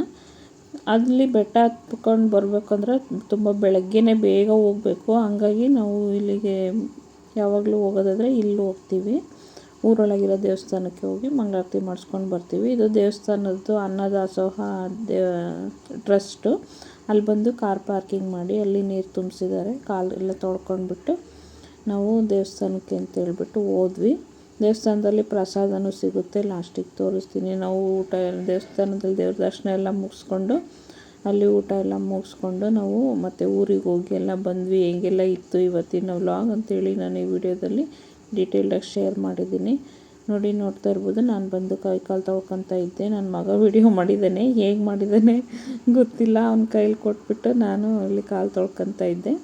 ಅಲ್ಲಿ ಬೆಟ್ಟ ಹತ್ಕೊಂಡು ಬರಬೇಕಂದ್ರೆ ತುಂಬ ಬೆಳಗ್ಗೆನೇ ಬೇಗ ಹೋಗಬೇಕು. ಹಂಗಾಗಿ ನಾವು ಇಲ್ಲಿಗೆ ಯಾವಾಗಲೂ ಹೋಗೋದಾದರೆ ಇಲ್ಲಿ ಹೋಗ್ತೀವಿ. ಊರೊಳಗಿರೋ ದೇವಸ್ಥಾನಕ್ಕೆ ಹೋಗಿ ಮಂಗಳಾರತಿ ಮಾಡಿಸ್ಕೊಂಡು ಬರ್ತೀವಿ. ಇದು ದೇವಸ್ಥಾನದ್ದು ಅನ್ನದಾಸೋಹ ಟ್ರಸ್ಟು. ಅಲ್ಲಿ ಬಂದು ಕಾರ್ ಪಾರ್ಕಿಂಗ್ ಮಾಡಿ ಅಲ್ಲಿ ನೀರು ತುಂಬಿಸಿದ್ದಾರೆ. ಕಾಲೆಲ್ಲ ತೊಳ್ಕೊಂಡ್ಬಿಟ್ಟು ನಾವು ದೇವಸ್ಥಾನಕ್ಕೆ ಅಂತ ಹೇಳ್ಬಿಟ್ಟು ಹೋದ್ವಿ. ದೇವಸ್ಥಾನದಲ್ಲಿ ಪ್ರಸಾದನೂ ಸಿಗುತ್ತೆ, ಲಾಸ್ಟಿಗೆ ತೋರಿಸ್ತೀನಿ. ನಾವು ದೇವಸ್ಥಾನದಲ್ಲಿ ದೇವ್ರ ದರ್ಶನ ಎಲ್ಲ ಮುಗಿಸ್ಕೊಂಡು ಅಲ್ಲಿ ಊಟ ಎಲ್ಲ ಮುಗಿಸ್ಕೊಂಡು ನಾವು ಮತ್ತೆ ಊರಿಗೆ ಹೋಗಿ ಎಲ್ಲ ಬಂದ್ವಿ. ಹೆಂಗೆಲ್ಲ ಇತ್ತು ಇವತ್ತಿನ ವ್ಲಾಗ್ ಅಂತೇಳಿ ನಾನು ಈ ವಿಡಿಯೋದಲ್ಲಿ ಡೀಟೇಲಾಗಿ ಶೇರ್ ಮಾಡಿದ್ದೀನಿ. ನೋಡ್ತಾ ಇರ್ಬೋದು. ನಾನು ಬಂದು ಕಾಲು ತೊಳ್ಕೊತಾ ಇದ್ದೆ. ನನ್ನ ಮಗ ವಿಡಿಯೋ ಮಾಡಿದ್ದಾನೆ, ಹೇಗೆ ಮಾಡಿದ್ದಾನೆ ಗೊತ್ತಿಲ್ಲ. ಅವ್ನ ಕೈಲಿ ಕೊಟ್ಬಿಟ್ಟು ನಾನು ಅಲ್ಲಿ ಕಾಲು ತೊಳ್ಕೊತಾ ಇದ್ದೆ.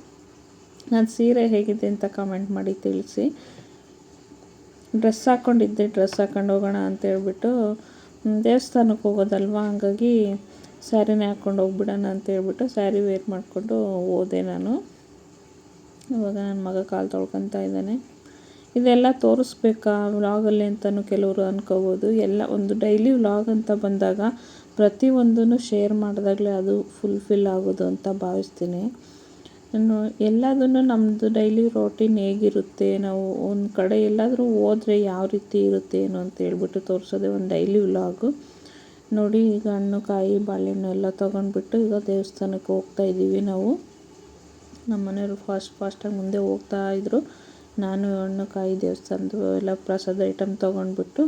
ನಾನು ಸೀರೆ ಹೇಗಿದೆ ಅಂತ ಕಮೆಂಟ್ ಮಾಡಿ ತಿಳಿಸಿ. ಡ್ರೆಸ್ ಹಾಕ್ಕೊಂಡು ಹೋಗೋಣ ಅಂತ ಹೇಳ್ಬಿಟ್ಟು ದೇವಸ್ಥಾನಕ್ಕೆ ಹೋಗೋದಲ್ವ, ಹಂಗಾಗಿ ಸ್ಯಾರಿನೇ ಹಾಕ್ಕೊಂಡು ಹೋಗ್ಬಿಡೋಣ ಅಂತ ಹೇಳ್ಬಿಟ್ಟು ಸ್ಯಾರಿ ವೇರ್ ಮಾಡಿಕೊಂಡು ಹೋದೆ ನಾನು. ಇವಾಗ ನನ್ನ ಮಗ ಕಾಲು ತೊಳ್ಕೊತಾ ಇದ್ದಾನೆ. ಇದೆಲ್ಲ ತೋರಿಸ್ಬೇಕಾ ವ್ಲಾಗಲ್ಲಿ ಅಂತಲೂ ಕೆಲವರು ಅನ್ಕೋಬೋದು. ಎಲ್ಲ ಒಂದು ಡೈಲಿ ವ್ಲಾಗ್ ಅಂತ ಬಂದಾಗ ಪ್ರತಿಯೊಂದನ್ನು ಶೇರ್ ಮಾಡಿದಾಗಲೇ ಅದು ಫುಲ್ಫಿಲ್ ಆಗೋದು ಅಂತ ಭಾವಿಸ್ತೀನಿ. ಎಲ್ಲದನ್ನು ನಮ್ಮದು ಡೈಲಿ ರೋಟೀನ್ ಹೇಗಿರುತ್ತೆ, ನಾವು ಒಂದು ಕಡೆ ಎಲ್ಲಾದರೂ ಹೋದರೆ ಯಾವ ರೀತಿ ಇರುತ್ತೆ ಏನೋ ಅಂತ ಹೇಳ್ಬಿಟ್ಟು ತೋರಿಸೋದೇ ಒಂದು ಡೈಲಿ ವ್ಲಾಗು. ನೋಡಿ ಈಗ ಹಣ್ಣು, ಕಾಯಿ, ಬಾಳೆಹಣ್ಣು ಎಲ್ಲ ತೊಗೊಂಡ್ಬಿಟ್ಟು ಈಗ ದೇವಸ್ಥಾನಕ್ಕೆ ಹೋಗ್ತಾ ಇದ್ದೀವಿ ನಾವು. ನಮ್ಮ ಮನೆಯವರು ಫಾಸ್ಟಾಗಿ ಮುಂದೆ ಹೋಗ್ತಾ ಇದ್ದರು. ನಾನು ಹಣ್ಣು, ಕಾಯಿ, ದೇವಸ್ಥಾನದ್ದು ಎಲ್ಲ ಪ್ರಸಾದ ಐಟಮ್ ತೊಗೊಂಡ್ಬಿಟ್ಟು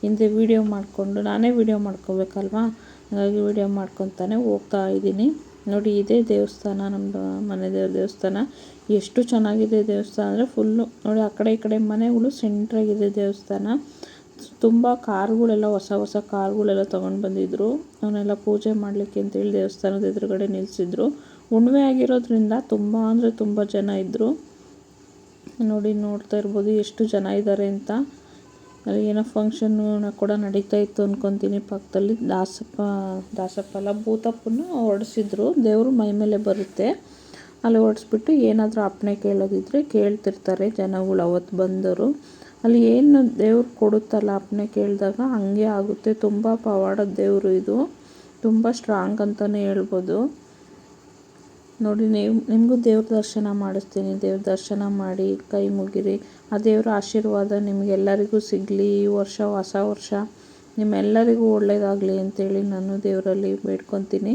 ಹಿಂದೆ ವೀಡಿಯೋ ಮಾಡಿಕೊಂಡು, ನಾನೇ ವೀಡಿಯೋ ಮಾಡ್ಕೋಬೇಕಲ್ವಾ, ಹಾಗಾಗಿ ವೀಡಿಯೋ ಮಾಡ್ಕೊತಾನೆ ಹೋಗ್ತಾ ಇದ್ದೀನಿ. ನೋಡಿ ಇದೇ ದೇವಸ್ಥಾನ, ನಮ್ಮದು ಮನೆ ದೇವಸ್ಥಾನ. ಎಷ್ಟು ಚೆನ್ನಾಗಿದೆ ದೇವಸ್ಥಾನ ಅಂದರೆ ಫುಲ್ಲು ನೋಡಿ, ಆ ಕಡೆ ಈ ಕಡೆ ಮನೆಗಳು ಸೆಂಟ್ರಾಗಿದೆ ದೇವಸ್ಥಾನ. ತುಂಬ ಕಾರುಗಳೆಲ್ಲ ಹೊಸ ಕಾರುಗಳೆಲ್ಲ ತೊಗೊಂಡು ಬಂದಿದ್ದರು. ಅವನ್ನೆಲ್ಲ ಪೂಜೆ ಮಾಡಲಿಕ್ಕೆ ಅಂತೇಳಿ ದೇವಸ್ಥಾನದ ಎದುರುಗಡೆ ನಿಲ್ಲಿಸಿದ್ರು. ಹುಣ್ಣಿಮೆ ಆಗಿರೋದ್ರಿಂದ ತುಂಬ ಅಂದರೆ ತುಂಬ ಜನ ಇದ್ದರು. ನೋಡ್ತಾ ಇರ್ಬೋದು ಎಷ್ಟು ಜನ ಇದ್ದಾರೆ ಅಂತ. ಅಲ್ಲಿ ಏನೋ ಫಂಕ್ಷನ್ನು ಕೂಡ ನಡೀತಾ ಇತ್ತು ಅಂದ್ಕೊತೀನಿ. ಪಕ್ಕದಲ್ಲಿ ದಾಸಪ್ಪ ಅಲ್ಲ, ಭೂತಪ್ಪನ ಹೊಡೆಸಿದ್ರು. ದೇವರು ಮೈ ಮೇಲೆ ಬರುತ್ತೆ, ಅಲ್ಲಿ ಹೊಡೆಸ್ಬಿಟ್ಟು ಏನಾದರೂ ಅಪ್ಪಣೆ ಕೇಳೋದಿದ್ರೆ ಕೇಳ್ತಿರ್ತಾರೆ ಜನಗಳು. ಅವತ್ತು ಬಂದವರು ಅಲ್ಲಿ ಏನು ದೇವ್ರು ಕೊಡುತ್ತಲ್ಲ ಅಪ್ಪಣೆ ಕೇಳಿದಾಗ ಹಾಗೆ ಆಗುತ್ತೆ. ತುಂಬ ಪವಾಡದ ದೇವರು ಇದು, ತುಂಬ ಸ್ಟ್ರಾಂಗ್ ಅಂತಲೇ ಹೇಳ್ಬೋದು. ನೋಡಿ ನಿಮಗೂ ದೇವ್ರ ದರ್ಶನ ಮಾಡಿಸ್ತೀನಿ. ದೇವ್ರ ದರ್ಶನ ಮಾಡಿ ಕೈ ಮುಗಿರಿ. ಆ ದೇವ್ರ ಆಶೀರ್ವಾದ ನಿಮಗೆಲ್ಲರಿಗೂ ಸಿಗಲಿ. ಈ ವರ್ಷ ಹೊಸ ವರ್ಷ ನಿಮ್ಮೆಲ್ಲರಿಗೂ ಒಳ್ಳೆಯದಾಗಲಿ ಅಂತೇಳಿ ನಾನು ದೇವರಲ್ಲಿ ಬೇಡ್ಕೊತೀನಿ.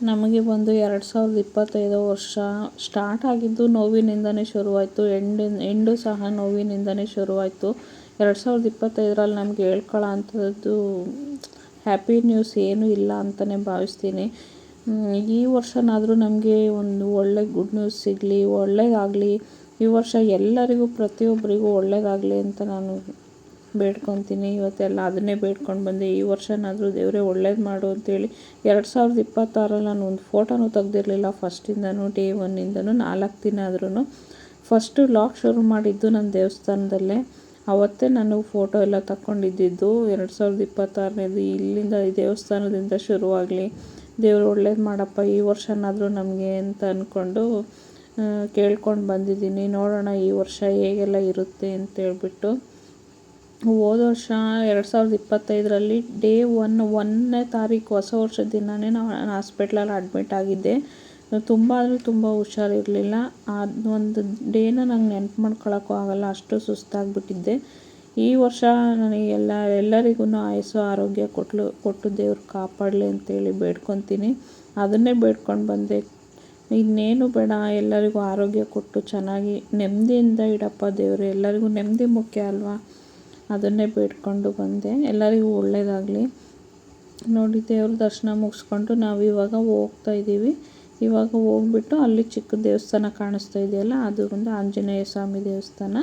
ನಮಗೆ ಬಂದು 2025 ವರ್ಷ ಸ್ಟಾರ್ಟ್ ಆಗಿದ್ದು ನೋವಿನಿಂದನೇ ಶುರುವಾಯಿತು, ಎಂಡು ಸಹ ನೋವಿನಿಂದನೇ ಶುರುವಾಯಿತು. 2025ರಲ್ಲಿ ನಮಗೆ ಹೇಳ್ಕೊಳ್ಳೋ ಅಂಥದ್ದು ಹ್ಯಾಪಿ ನ್ಯೂಸ್ ಏನೂ ಇಲ್ಲ ಅಂತಲೇ ಭಾವಿಸ್ತೀನಿ. ಈ ವರ್ಷನಾದರೂ ನಮಗೆ ಒಂದು ಒಳ್ಳೆ ಗುಡ್ ನ್ಯೂಸ್ ಸಿಗಲಿ, ಒಳ್ಳೆಯದಾಗಲಿ. ಈ ವರ್ಷ ಎಲ್ಲರಿಗೂ ಪ್ರತಿಯೊಬ್ಬರಿಗೂ ಒಳ್ಳೆಯದಾಗಲಿ ಅಂತ ನಾನು ಬೇಡ್ಕೊತೀನಿ. ಇವತ್ತೆಲ್ಲ ಅದನ್ನೇ ಬೇಡ್ಕೊಂಡು ಬಂದೆ. ಈ ವರ್ಷನಾದರೂ ದೇವರೇ ಒಳ್ಳೇದು ಮಾಡು ಅಂತೇಳಿ. 2026ರಲ್ಲಿ ನಾನು ಒಂದು ಫೋಟೋನೂ ತೆಗ್ದಿರಲಿಲ್ಲ ಫಸ್ಟಿಂದನೂ, ಡೇ 1ಇಂದನೂ 4 ದಿನ ಆದ್ರೂ. ಫಸ್ಟು ವ್ಲಾಗ್ ಶುರು ಮಾಡಿದ್ದು ನನ್ನ ದೇವಸ್ಥಾನದಲ್ಲೇ. ಅವತ್ತೇ ನಾನು ಫೋಟೋ ಎಲ್ಲ ತಗೊಂಡಿದ್ದು. 2026ನೇದು ಇಲ್ಲಿಂದ ಈ ದೇವಸ್ಥಾನದಿಂದ ಶುರುವಾಗಲಿ, ದೇವರು ಒಳ್ಳೇದು ಮಾಡಪ್ಪ ಈ ವರ್ಷನಾದರೂ ನಮಗೆ ಅಂತ ಅಂದ್ಕೊಂಡು ಕೇಳ್ಕೊಂಡು ಬಂದಿದ್ದೀನಿ. ನೋಡೋಣ ಈ ವರ್ಷ ಹೇಗೆಲ್ಲ ಇರುತ್ತೆ ಅಂತೇಳ್ಬಿಟ್ಟು. ಹೋದ ವರ್ಷ 2025ರಲ್ಲಿ ಡೇ 1ನೇ ತಾರೀಕು ಹೊಸ ವರ್ಷದ ದಿನವೇ ನಾನು ಹಾಸ್ಪಿಟ್ಲಲ್ಲಿ ಅಡ್ಮಿಟ್ ಆಗಿದ್ದೆ. ತುಂಬ ಅಂದರೆ ತುಂಬ ಹುಷಾರಿರಲಿಲ್ಲ. ಒಂದು ಡೇನ ನಂಗೆ ನೆನಪು ಮಾಡ್ಕೊಳಕ್ಕೂ ಆಗಲ್ಲ, ಅಷ್ಟು ಸುಸ್ತಾಗಿಬಿಟ್ಟಿದ್ದೆ. ಈ ವರ್ಷ ನನಗೆ ಎಲ್ಲರಿಗೂ ಆಯಸ್ಸು ಆರೋಗ್ಯ ಕೊಟ್ಟು ದೇವ್ರು ಕಾಪಾಡಲಿ ಅಂತೇಳಿ ಬೇಡ್ಕೊತೀನಿ. ಅದನ್ನೇ ಬೇಡ್ಕೊಂಡು ಬಂದೆ. ಇನ್ನೇನು ಬೇಡ, ಎಲ್ಲರಿಗೂ ಆರೋಗ್ಯ ಕೊಟ್ಟು ಚೆನ್ನಾಗಿ ನೆಮ್ಮದಿಯಿಂದ ಇಡಪ್ಪ ದೇವರು. ಎಲ್ಲರಿಗೂ ನೆಮ್ಮದಿ ಮುಖ್ಯ ಅಲ್ವಾ, ಅದನ್ನೇ ಬೇಡ್ಕೊಂಡು ಬಂದೆ. ಎಲ್ಲರಿಗೂ ಒಳ್ಳೆಯದಾಗಲಿ. ನೋಡಿ ದೇವ್ರ ದರ್ಶನ ಮುಗಿಸ್ಕೊಂಡು ನಾವು ಇವಾಗ ಹೋಗ್ತಾ ಇದ್ದೀವಿ. ಇವಾಗ ಹೋಗ್ಬಿಟ್ಟು ಅಲ್ಲಿ ಚಿಕ್ಕ ದೇವಸ್ಥಾನ ಕಾಣಿಸ್ತಾ ಇದೆಯಲ್ಲ, ಅದು ಒಂದು ಆಂಜನೇಯ ಸ್ವಾಮಿ ದೇವಸ್ಥಾನ.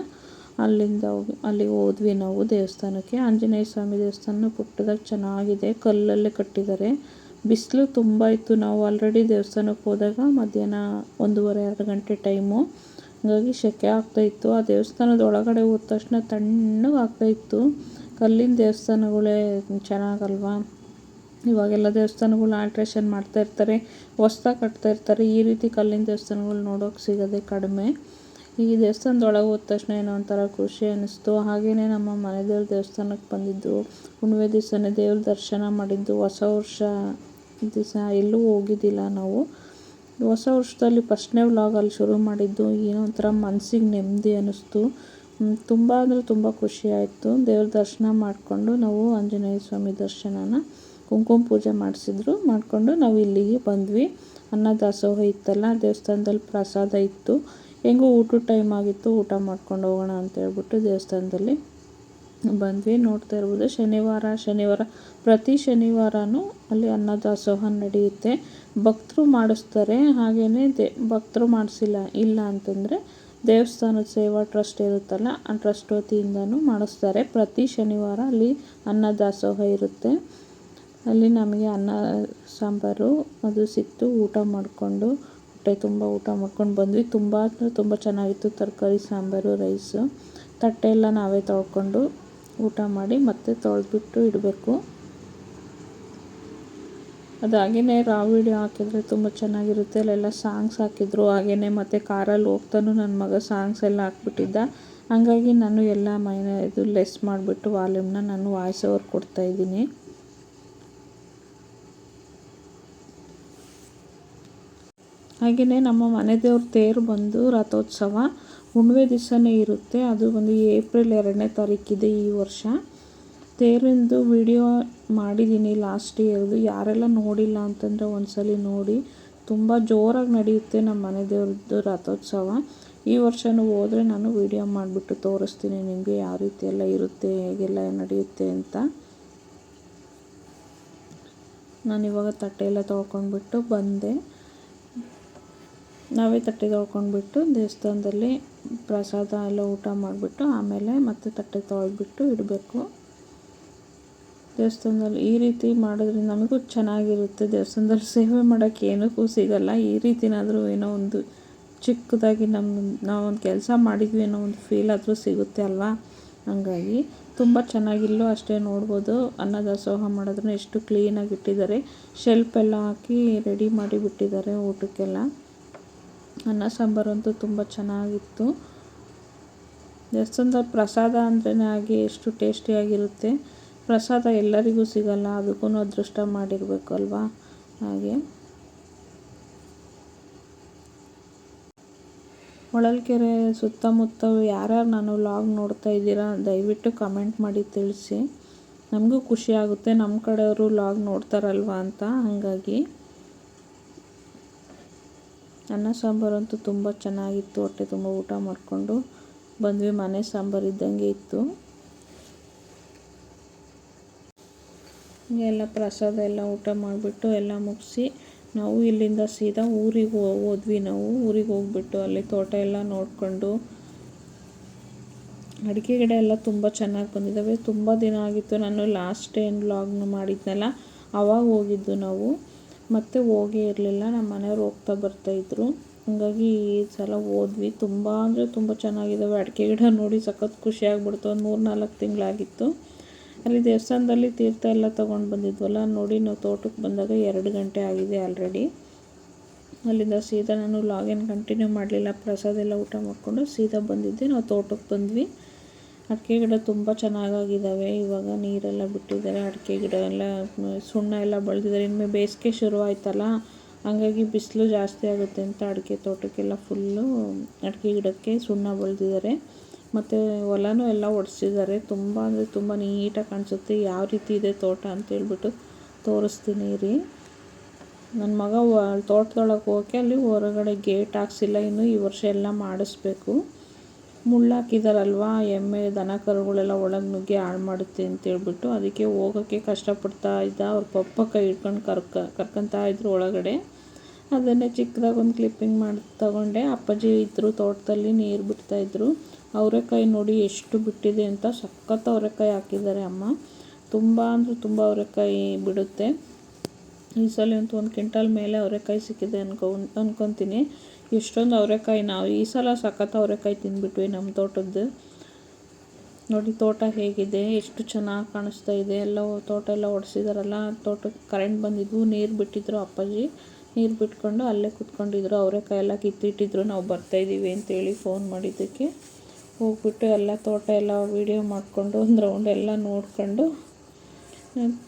ಅಲ್ಲಿಗೆ ಹೋದ್ವಿ ನಾವು ದೇವಸ್ಥಾನಕ್ಕೆ. ಆಂಜನೇಯ ಸ್ವಾಮಿ ದೇವಸ್ಥಾನ ಪುಟ್ಟದಾಗಿ ಚೆನ್ನಾಗಿದೆ, ಕಲ್ಲಲ್ಲೇ ಕಟ್ಟಿದ್ದಾರೆ. ಬಿಸಿಲು ತುಂಬ ಇತ್ತು. ನಾವು ಆಲ್ರೆಡಿ ದೇವಸ್ಥಾನಕ್ಕೆ ಹೋದಾಗ ಮಧ್ಯಾಹ್ನ 1:30-2 ಗಂಟೆ ಟೈಮು, ಹಾಗಾಗಿ ಸೆಕೆ ಆಗ್ತಾಯಿತ್ತು. ಆ ದೇವಸ್ಥಾನದ ಒಳಗಡೆ ಹೋದ ತಕ್ಷಣ ತಣ್ಣಗೆ ಆಗ್ತಾಯಿತ್ತು. ಕಲ್ಲಿನ ದೇವಸ್ಥಾನಗಳೇ ಚೆನ್ನಾಗಲ್ವಾ. ಇವಾಗೆಲ್ಲ ದೇವಸ್ಥಾನಗಳು ಆಲ್ಟ್ರೇಷನ್ ಮಾಡ್ತಾಯಿರ್ತಾರೆ, ಹೊಸ್ದಾಗಿ ಕಟ್ತಾಯಿರ್ತಾರೆ. ಈ ರೀತಿ ಕಲ್ಲಿನ ದೇವಸ್ಥಾನಗಳು ನೋಡೋಕೆ ಸಿಗೋದೇ ಕಡಿಮೆ. ಈ ದೇವಸ್ಥಾನದೊಳಗೆ ಹೋದ ತಕ್ಷಣ ಏನೋ ಒಂಥರ ಖುಷಿ ಅನ್ನಿಸ್ತು. ಹಾಗೆಯೇ ನಮ್ಮ ಮನೆ ದೇವ್ರ ದೇವಸ್ಥಾನಕ್ಕೆ ಬಂದಿದ್ದು, ಹುಣ್ಣಿಮೆ ದಿವಸನೇ ದೇವ್ರ ದರ್ಶನ ಮಾಡಿದ್ದು. ಹೊಸ ವರ್ಷ ದಿವಸ ಎಲ್ಲೂ ಹೋಗಿದ್ದಿಲ್ಲ ನಾವು. ಹೊಸ ವರ್ಷದಲ್ಲಿ ಫಸ್ಟ್ನೇ ವ್ಲಾಗಲ್ಲಿ ಶುರು ಮಾಡಿದ್ದು. ಏನೋ ಒಂಥರ ಮನಸ್ಸಿಗೆ ನೆಮ್ಮದಿ ಅನ್ನಿಸ್ತು. ತುಂಬ ಅಂದರೆ ತುಂಬ ಖುಷಿ ಆಯಿತು. ದೇವ್ರ ದರ್ಶನ ಮಾಡಿಕೊಂಡು ನಾವು ಆಂಜನೇಯ ಸ್ವಾಮಿ ದರ್ಶನನ ಕುಂಕುಮ ಪೂಜೆ ಮಾಡಿಕೊಂಡು ನಾವು ಇಲ್ಲಿಗೆ ಬಂದ್ವಿ. ಅನ್ನದಾಸೋಹ ಇತ್ತಲ್ಲ, ದೇವಸ್ಥಾನದಲ್ಲಿ ಪ್ರಸಾದ ಇತ್ತು. ಹೆಂಗೂ ಊಟದ ಟೈಮ್ ಆಗಿತ್ತು, ಊಟ ಮಾಡ್ಕೊಂಡು ಹೋಗೋಣ ಅಂತ ಹೇಳ್ಬಿಟ್ಟು ದೇವಸ್ಥಾನದಲ್ಲಿ ಬಂದ್ವಿ. ನೋಡ್ತಾ ಇರ್ಬೋದು, ಶನಿವಾರ ಪ್ರತಿ ಶನಿವಾರನೂ ಅಲ್ಲಿ ಅನ್ನದಾಸೋಹ ನಡೆಯುತ್ತೆ. ಭಕ್ತರು ಮಾಡಿಸ್ತಾರೆ. ಹಾಗೆಯೇ ಭಕ್ತರು ಇಲ್ಲ ಅಂತಂದರೆ ದೇವಸ್ಥಾನದ ಸೇವಾ ಟ್ರಸ್ಟ್ ಇರುತ್ತಲ್ಲ, ಆ ಟ್ರಸ್ಟ್ ವತಿಯಿಂದನೂ ಮಾಡಿಸ್ತಾರೆ. ಪ್ರತಿ ಶನಿವಾರ ಅಲ್ಲಿ ಅನ್ನದಾಸೋಹ ಇರುತ್ತೆ. ಅಲ್ಲಿ ನಮಗೆ ಅನ್ನ ಸಾಂಬಾರು ಅದು ಸಿಕ್ತು. ಊಟ ಮಾಡಿಕೊಂಡು ಹೊಟ್ಟೆ ತುಂಬ ಊಟ ಮಾಡ್ಕೊಂಡು ಬಂದ್ವಿ. ತುಂಬ ಅಂದರೆ ತುಂಬ ಚೆನ್ನಾಗಿತ್ತು. ತರಕಾರಿ ಸಾಂಬಾರು, ರೈಸು. ತಟ್ಟೆ ಎಲ್ಲ ನಾವೇ ತೊಳ್ಕೊಂಡು ಊಟ ಮಾಡಿ ಮತ್ತೆ ತೊಳೆದ್ಬಿಟ್ಟು ಇಡಬೇಕು. ಅದು ಹಾಗೆಯೇ ವಿಡಿಯೋ ಹಾಕಿದರೆ ತುಂಬ ಚೆನ್ನಾಗಿರುತ್ತೆ. ಅಲ್ಲೆಲ್ಲ ಸಾಂಗ್ಸ್ ಹಾಕಿದ್ರು. ಹಾಗೆಯೇ ಮತ್ತು ಕಾರಲ್ಲಿ ಹೋಗ್ತಾನೂ ನನ್ನ ಮಗ ಸಾಂಗ್ಸ್ ಎಲ್ಲ ಹಾಕ್ಬಿಟ್ಟಿದ್ದ. ಹಾಗಾಗಿ ನಾನು ಎಲ್ಲ ಇದು ಲೆಸ್ ಮಾಡಿಬಿಟ್ಟು ವಾಲ್ಯೂಮ್ನ ನಾನು ವಾಯ್ಸ್ ಓವರ್ ಕೊಡ್ತಾಯಿದ್ದೀನಿ. ಹಾಗೆಯೇ ನಮ್ಮ ಮನೆ ದೇವ್ರ ತೇರು ಬಂದು ರಥೋತ್ಸವ ಹುಣ್ಣಿಮೆ ದಿವಸನೇ ಇರುತ್ತೆ. ಅದು ಒಂದು ಏಪ್ರಿಲ್ 2ನೇ ತಾರೀಕಿದೆ ಈ ವರ್ಷ. ತೇರಿಂದು ವಿಡಿಯೋ ಮಾಡಿದ್ದೀನಿ ಲಾಸ್ಟ್ ಇಯರ್ದು. ಯಾರೆಲ್ಲ ನೋಡಿಲ್ಲ ಅಂತಂದರೆ ಒಂದ್ಸಲಿ ನೋಡಿ. ತುಂಬ ಜೋರಾಗಿ ನಡೆಯುತ್ತೆ ನಮ್ಮ ಮನೆ ದೇವ್ರದ್ದು ರಥೋತ್ಸವ. ಈ ವರ್ಷವೂ ಹೋದರೆ ನಾನು ವಿಡಿಯೋ ಮಾಡಿಬಿಟ್ಟು ತೋರಿಸ್ತೀನಿ ನಿಮಗೆ ಯಾವ ರೀತಿ ಎಲ್ಲ ಇರುತ್ತೆ, ಹೇಗೆಲ್ಲ ನಡೆಯುತ್ತೆ ಅಂತ. ನಾನಿವಾಗ ತಟ್ಟೆ ಎಲ್ಲ ತೊಳ್ಕೊಂಡ್ಬಿಟ್ಟು ಬಂದೆ. ನಾವೇ ತಟ್ಟೆ ತೊಳ್ಕೊಂಡ್ಬಿಟ್ಟು ದೇವಸ್ಥಾನದಲ್ಲಿ ಪ್ರಸಾದ ಎಲ್ಲ ಊಟ ಮಾಡಿಬಿಟ್ಟು ಆಮೇಲೆ ಮತ್ತೆ ತಟ್ಟೆ ತೊಳೆದ್ಬಿಟ್ಟು ಇಡಬೇಕು. ದೇವಸ್ಥಾನದಲ್ಲಿ ಈ ರೀತಿ ಮಾಡೋದ್ರಿಂದ ನಮಗೂ ಚೆನ್ನಾಗಿರುತ್ತೆ. ದೇವಸ್ಥಾನದಲ್ಲಿ ಸೇವೆ ಮಾಡೋಕ್ಕೆ ಏನಕ್ಕೂ ಸಿಗಲ್ಲ. ಈ ರೀತಿನಾದರೂ ಏನೋ ಒಂದು ಚಿಕ್ಕದಾಗಿ ನಾವೊಂದು ಕೆಲಸ ಮಾಡಿದ್ವಿ ಅನ್ನೋ ಒಂದು ಫೀಲ್ ಆದರೂ ಸಿಗುತ್ತೆ ಅಲ್ವಾ. ಹಾಗಾಗಿ ತುಂಬ ಚೆನ್ನಾಗಿಲ್ಲೋ ಅಷ್ಟೇ ನೋಡ್ಬೋದು. ಅನ್ನದಾಸೋಹ ಮಾಡೋದನ್ನ ಎಷ್ಟು ಕ್ಲೀನಾಗಿ ಇಟ್ಟಿದ್ದಾರೆ. ಶೆಲ್ಫ್ ಎಲ್ಲ ಹಾಕಿ ರೆಡಿ ಮಾಡಿ ಬಿಟ್ಟಿದ್ದಾರೆ ಊಟಕ್ಕೆಲ್ಲ. ಅನ್ನ ಸಾಂಬಾರು ಅಂತೂ ತುಂಬ ಚೆನ್ನಾಗಿತ್ತು. ದೇವಸ್ಥಾನದ ಪ್ರಸಾದ ಅಂದ್ರೇ ಹಾಗೆ ಎಷ್ಟು ಟೇಸ್ಟಿಯಾಗಿರುತ್ತೆ. ಪ್ರಸಾದ ಎಲ್ಲರಿಗೂ ಸಿಗಲ್ಲ, ಅದಕ್ಕೂ ಅದೃಷ್ಟ ಮಾಡಿರಬೇಕು ಅಲ್ವಾ. ಹಾಗೆ ಹೊಳಲ್ಕೆರೆ ಸುತ್ತಮುತ್ತ ಯಾರ್ಯಾರು ನಾನು ವ್ಲಾಗ್ ನೋಡ್ತಾ ಇದ್ದೀರಾ ದಯವಿಟ್ಟು ಕಮೆಂಟ್ ಮಾಡಿ ತಿಳಿಸಿ. ನಮಗೂ ಖುಷಿ ಆಗುತ್ತೆ, ನಮ್ಮ ಕಡೆಯವರು ವ್ಲಾಗ್ ನೋಡ್ತಾರಲ್ವ ಅಂತ. ಹಾಗಾಗಿ ಅನ್ನ ಸಾಂಬಾರು ಅಂತೂ ತುಂಬ ಚೆನ್ನಾಗಿತ್ತು. ಹೊಟ್ಟೆ ತುಂಬ ಊಟ ಮಾಡಿಕೊಂಡು ಬಂದ್ವಿ. ಮನೆ ಸಾಂಬಾರು ಇದ್ದಂಗೆ ಇತ್ತು. ಎಲ್ಲ ಪ್ರಸಾದ ಎಲ್ಲ ಊಟ ಮಾಡಿಬಿಟ್ಟು ಎಲ್ಲ ಮುಗಿಸಿ ನಾವು ಇಲ್ಲಿಂದ ಸೀದಾ ಊರಿಗೆ ಹೋದ್ವಿ. ನಾವು ಊರಿಗೆ ಹೋಗ್ಬಿಟ್ಟು ಅಲ್ಲಿ ತೋಟ ಎಲ್ಲ ನೋಡಿಕೊಂಡು, ಅಡಿಕೆ ಗಿಡ ಎಲ್ಲ ತುಂಬ ಚೆನ್ನಾಗಿ ಬಂದಿದ್ದಾವೆ. ತುಂಬ ದಿನ ಆಗಿತ್ತು ನಾನು ಲಾಸ್ಟ್ ಏನು ವ್ಲಾಗ್ನ ಮಾಡಿದ್ನಲ್ಲ ಆವಾಗ ಹೋಗಿದ್ದು ನಾವು. ಮತ್ತೆ ಹೋಗೇ ಇರಲಿಲ್ಲ, ನಮ್ಮ ಮನೆಯವ್ರು ಹೋಗ್ತಾ ಬರ್ತಾಯಿದ್ರು. ಹಾಗಾಗಿ ಈ ಸಲ ಹೋದ್ವಿ. ತುಂಬ ಅಂದರೆ ತುಂಬ ಚೆನ್ನಾಗಿದ್ದಾವೆ. ಅಡಿಕೆ ಗಿಡ ನೋಡಿ ಸಖತ್ ಖುಷಿ ಆಗ್ಬಿಡ್ತು. ಒಂದು 3-4 ತಿಂಗಳಾಗಿತ್ತು. ಅಲ್ಲಿ ದೇವಸ್ಥಾನದಲ್ಲಿ ತೀರ್ಥ ಎಲ್ಲ ತೊಗೊಂಡು ಬಂದಿದ್ವಲ್ಲ, ನೋಡಿ ನಾವು ತೋಟಕ್ಕೆ ಬಂದಾಗ 2 ಗಂಟೆ ಆಗಿದೆ ಆಲ್ರೆಡಿ. ಅಲ್ಲಿಂದ ಸೀದಾ ನಾನು ವ್ಲಾಗೇನು ಕಂಟಿನ್ಯೂ ಮಾಡಲಿಲ್ಲ. ಪ್ರಸಾದ ಎಲ್ಲ ಊಟ ಮಾಡಿಕೊಂಡು ಸೀದಾ ಬಂದಿದ್ದೆ. ನಾವು ತೋಟಕ್ಕೆ ಬಂದ್ವಿ. ಅಡಿಕೆ ಗಿಡ ತುಂಬ ಚೆನ್ನಾಗಿದ್ದಾವೆ. ಇವಾಗ ನೀರೆಲ್ಲ ಬಿಟ್ಟಿದ್ದಾರೆ. ಅಡಿಕೆ ಗಿಡ ಎಲ್ಲ ಸುಣ್ಣ ಎಲ್ಲ ಬೆಳೆದಿದ್ದಾರೆ. ಇನ್ನು ಬೇಸಿಗೆ ಶುರುವಾಯ್ತಲ್ಲ, ಹಾಗಾಗಿ ಬಿಸಿಲು ಜಾಸ್ತಿ ಆಗುತ್ತೆ ಅಂತ ಅಡಿಕೆ ತೋಟಕ್ಕೆಲ್ಲ ಫುಲ್ಲು ಅಡಿಕೆ ಗಿಡಕ್ಕೆ ಸುಣ್ಣ ಬೆಳೆದಿದ್ದಾರೆ. ಮತ್ತು ಹೊಲನೂ ಎಲ್ಲ ಒಡಿಸಿದ್ದಾರೆ. ತುಂಬ ಅಂದರೆ ತುಂಬ ನೀಟಾಗಿ ಕಾಣಿಸುತ್ತೆ. ಯಾವ ರೀತಿ ಇದೆ ತೋಟ ಅಂತೇಳ್ಬಿಟ್ಟು ತೋರಿಸ್ತೀನಿ ರೀ. ನನ್ನ ಮಗ ತೋಟದೊಳಗೆ ಹೋಗೋಕ್ಕೆ ಅಲ್ಲಿ ಹೊರಗಡೆ ಗೇಟ್ ಹಾಕ್ಸಿಲ್ಲ, ಇನ್ನು ಈ ವರ್ಷ ಎಲ್ಲ ಮಾಡಿಸ್ಬೇಕು. ಮುಳ್ಳು ಹಾಕಿದಾರಲ್ವ, ಎಮ್ಮೆ ದನ ಕರುಗಳೆಲ್ಲ ಒಳಗೆ ನುಗ್ಗಿ ಹಾಳು ಮಾಡುತ್ತೆ ಅಂತೇಳ್ಬಿಟ್ಟು ಅದಕ್ಕೆ ಹೋಗೋಕ್ಕೆ ಕಷ್ಟಪಡ್ತಾ ಇದ್ದ. ಅವ್ರ ಪಪ್ಪ ಕೈ ಹಿಡ್ಕೊಂಡು ಕರ್ಕೊತಾ ಇದ್ರು ಒಳಗಡೆ. ಅದನ್ನೇ ಚಿಕ್ಕದಾಗ ಒಂದು ಕ್ಲಿಪ್ಪಿಂಗ್ ಮಾಡಿ ತಗೊಂಡೆ. ಅಪ್ಪಾಜಿ ಇದ್ದರು ತೋಟದಲ್ಲಿ, ನೀರು ಬಿಡ್ತಾಯಿದ್ರು. ಅವರೆಕಾಯಿ ನೋಡಿ ಎಷ್ಟು ಬಿಟ್ಟಿದೆ ಅಂತ, ಸಖತ್ ಅವರೆಕಾಯಿ ಹಾಕಿದ್ದಾರೆ ಅಮ್ಮ. ತುಂಬ ಅಂದರೆ ತುಂಬ ಅವರೆಕಾಯಿ ಬಿಡುತ್ತೆ. ಈ ಸಲ ಅಂತೂ 1 ಕ್ವಿಂಟಲ್ ಮೇಲೆ ಅವರೆಕಾಯಿ ಸಿಕ್ಕಿದೆ ಅನ್ಕೊತೀನಿ. ಎಷ್ಟೊಂದು ಅವರೆಕಾಯಿ ನಾವು ಈ ಸಲ ಸಖತ್ ಅವರೆಕಾಯಿ ತಿಂದ್ಬಿಟ್ವಿ ನಮ್ಮ ತೋಟದ್ದು. ನೋಡಿ ತೋಟ ಹೇಗಿದೆ, ಎಷ್ಟು ಚೆನ್ನಾಗಿ ಕಾಣಿಸ್ತಾ ಇದೆ. ತೋಟ ಎಲ್ಲ ಒಡಿಸಿದಾರಲ್ಲ, ತೋಟಕ್ಕೆ ಕರೆಂಟ್ ಬಂದಿದ್ವು, ನೀರು ಬಿಟ್ಟಿದ್ರು ಅಪ್ಪಾಜಿ. ನೀರು ಬಿಟ್ಕೊಂಡು ಅಲ್ಲೇ ಕುತ್ಕೊಂಡಿದ್ರು. ಅವರೆಕಾಯಿ ಎಲ್ಲ ಕಿತ್ತಿಟ್ಟಿದ್ರು. ನಾವು ಬರ್ತಾಯಿದ್ದೀವಿ ಅಂತೇಳಿ ಫೋನ್ ಮಾಡಿದ್ದಕ್ಕೆ ಹೋಗ್ಬಿಟ್ಟು ಎಲ್ಲ ತೋಟ ಎಲ್ಲ ವೀಡಿಯೋ ಮಾಡಿಕೊಂಡು ಒಂದು ರೌಂಡ್ ಎಲ್ಲ ನೋಡ್ಕೊಂಡು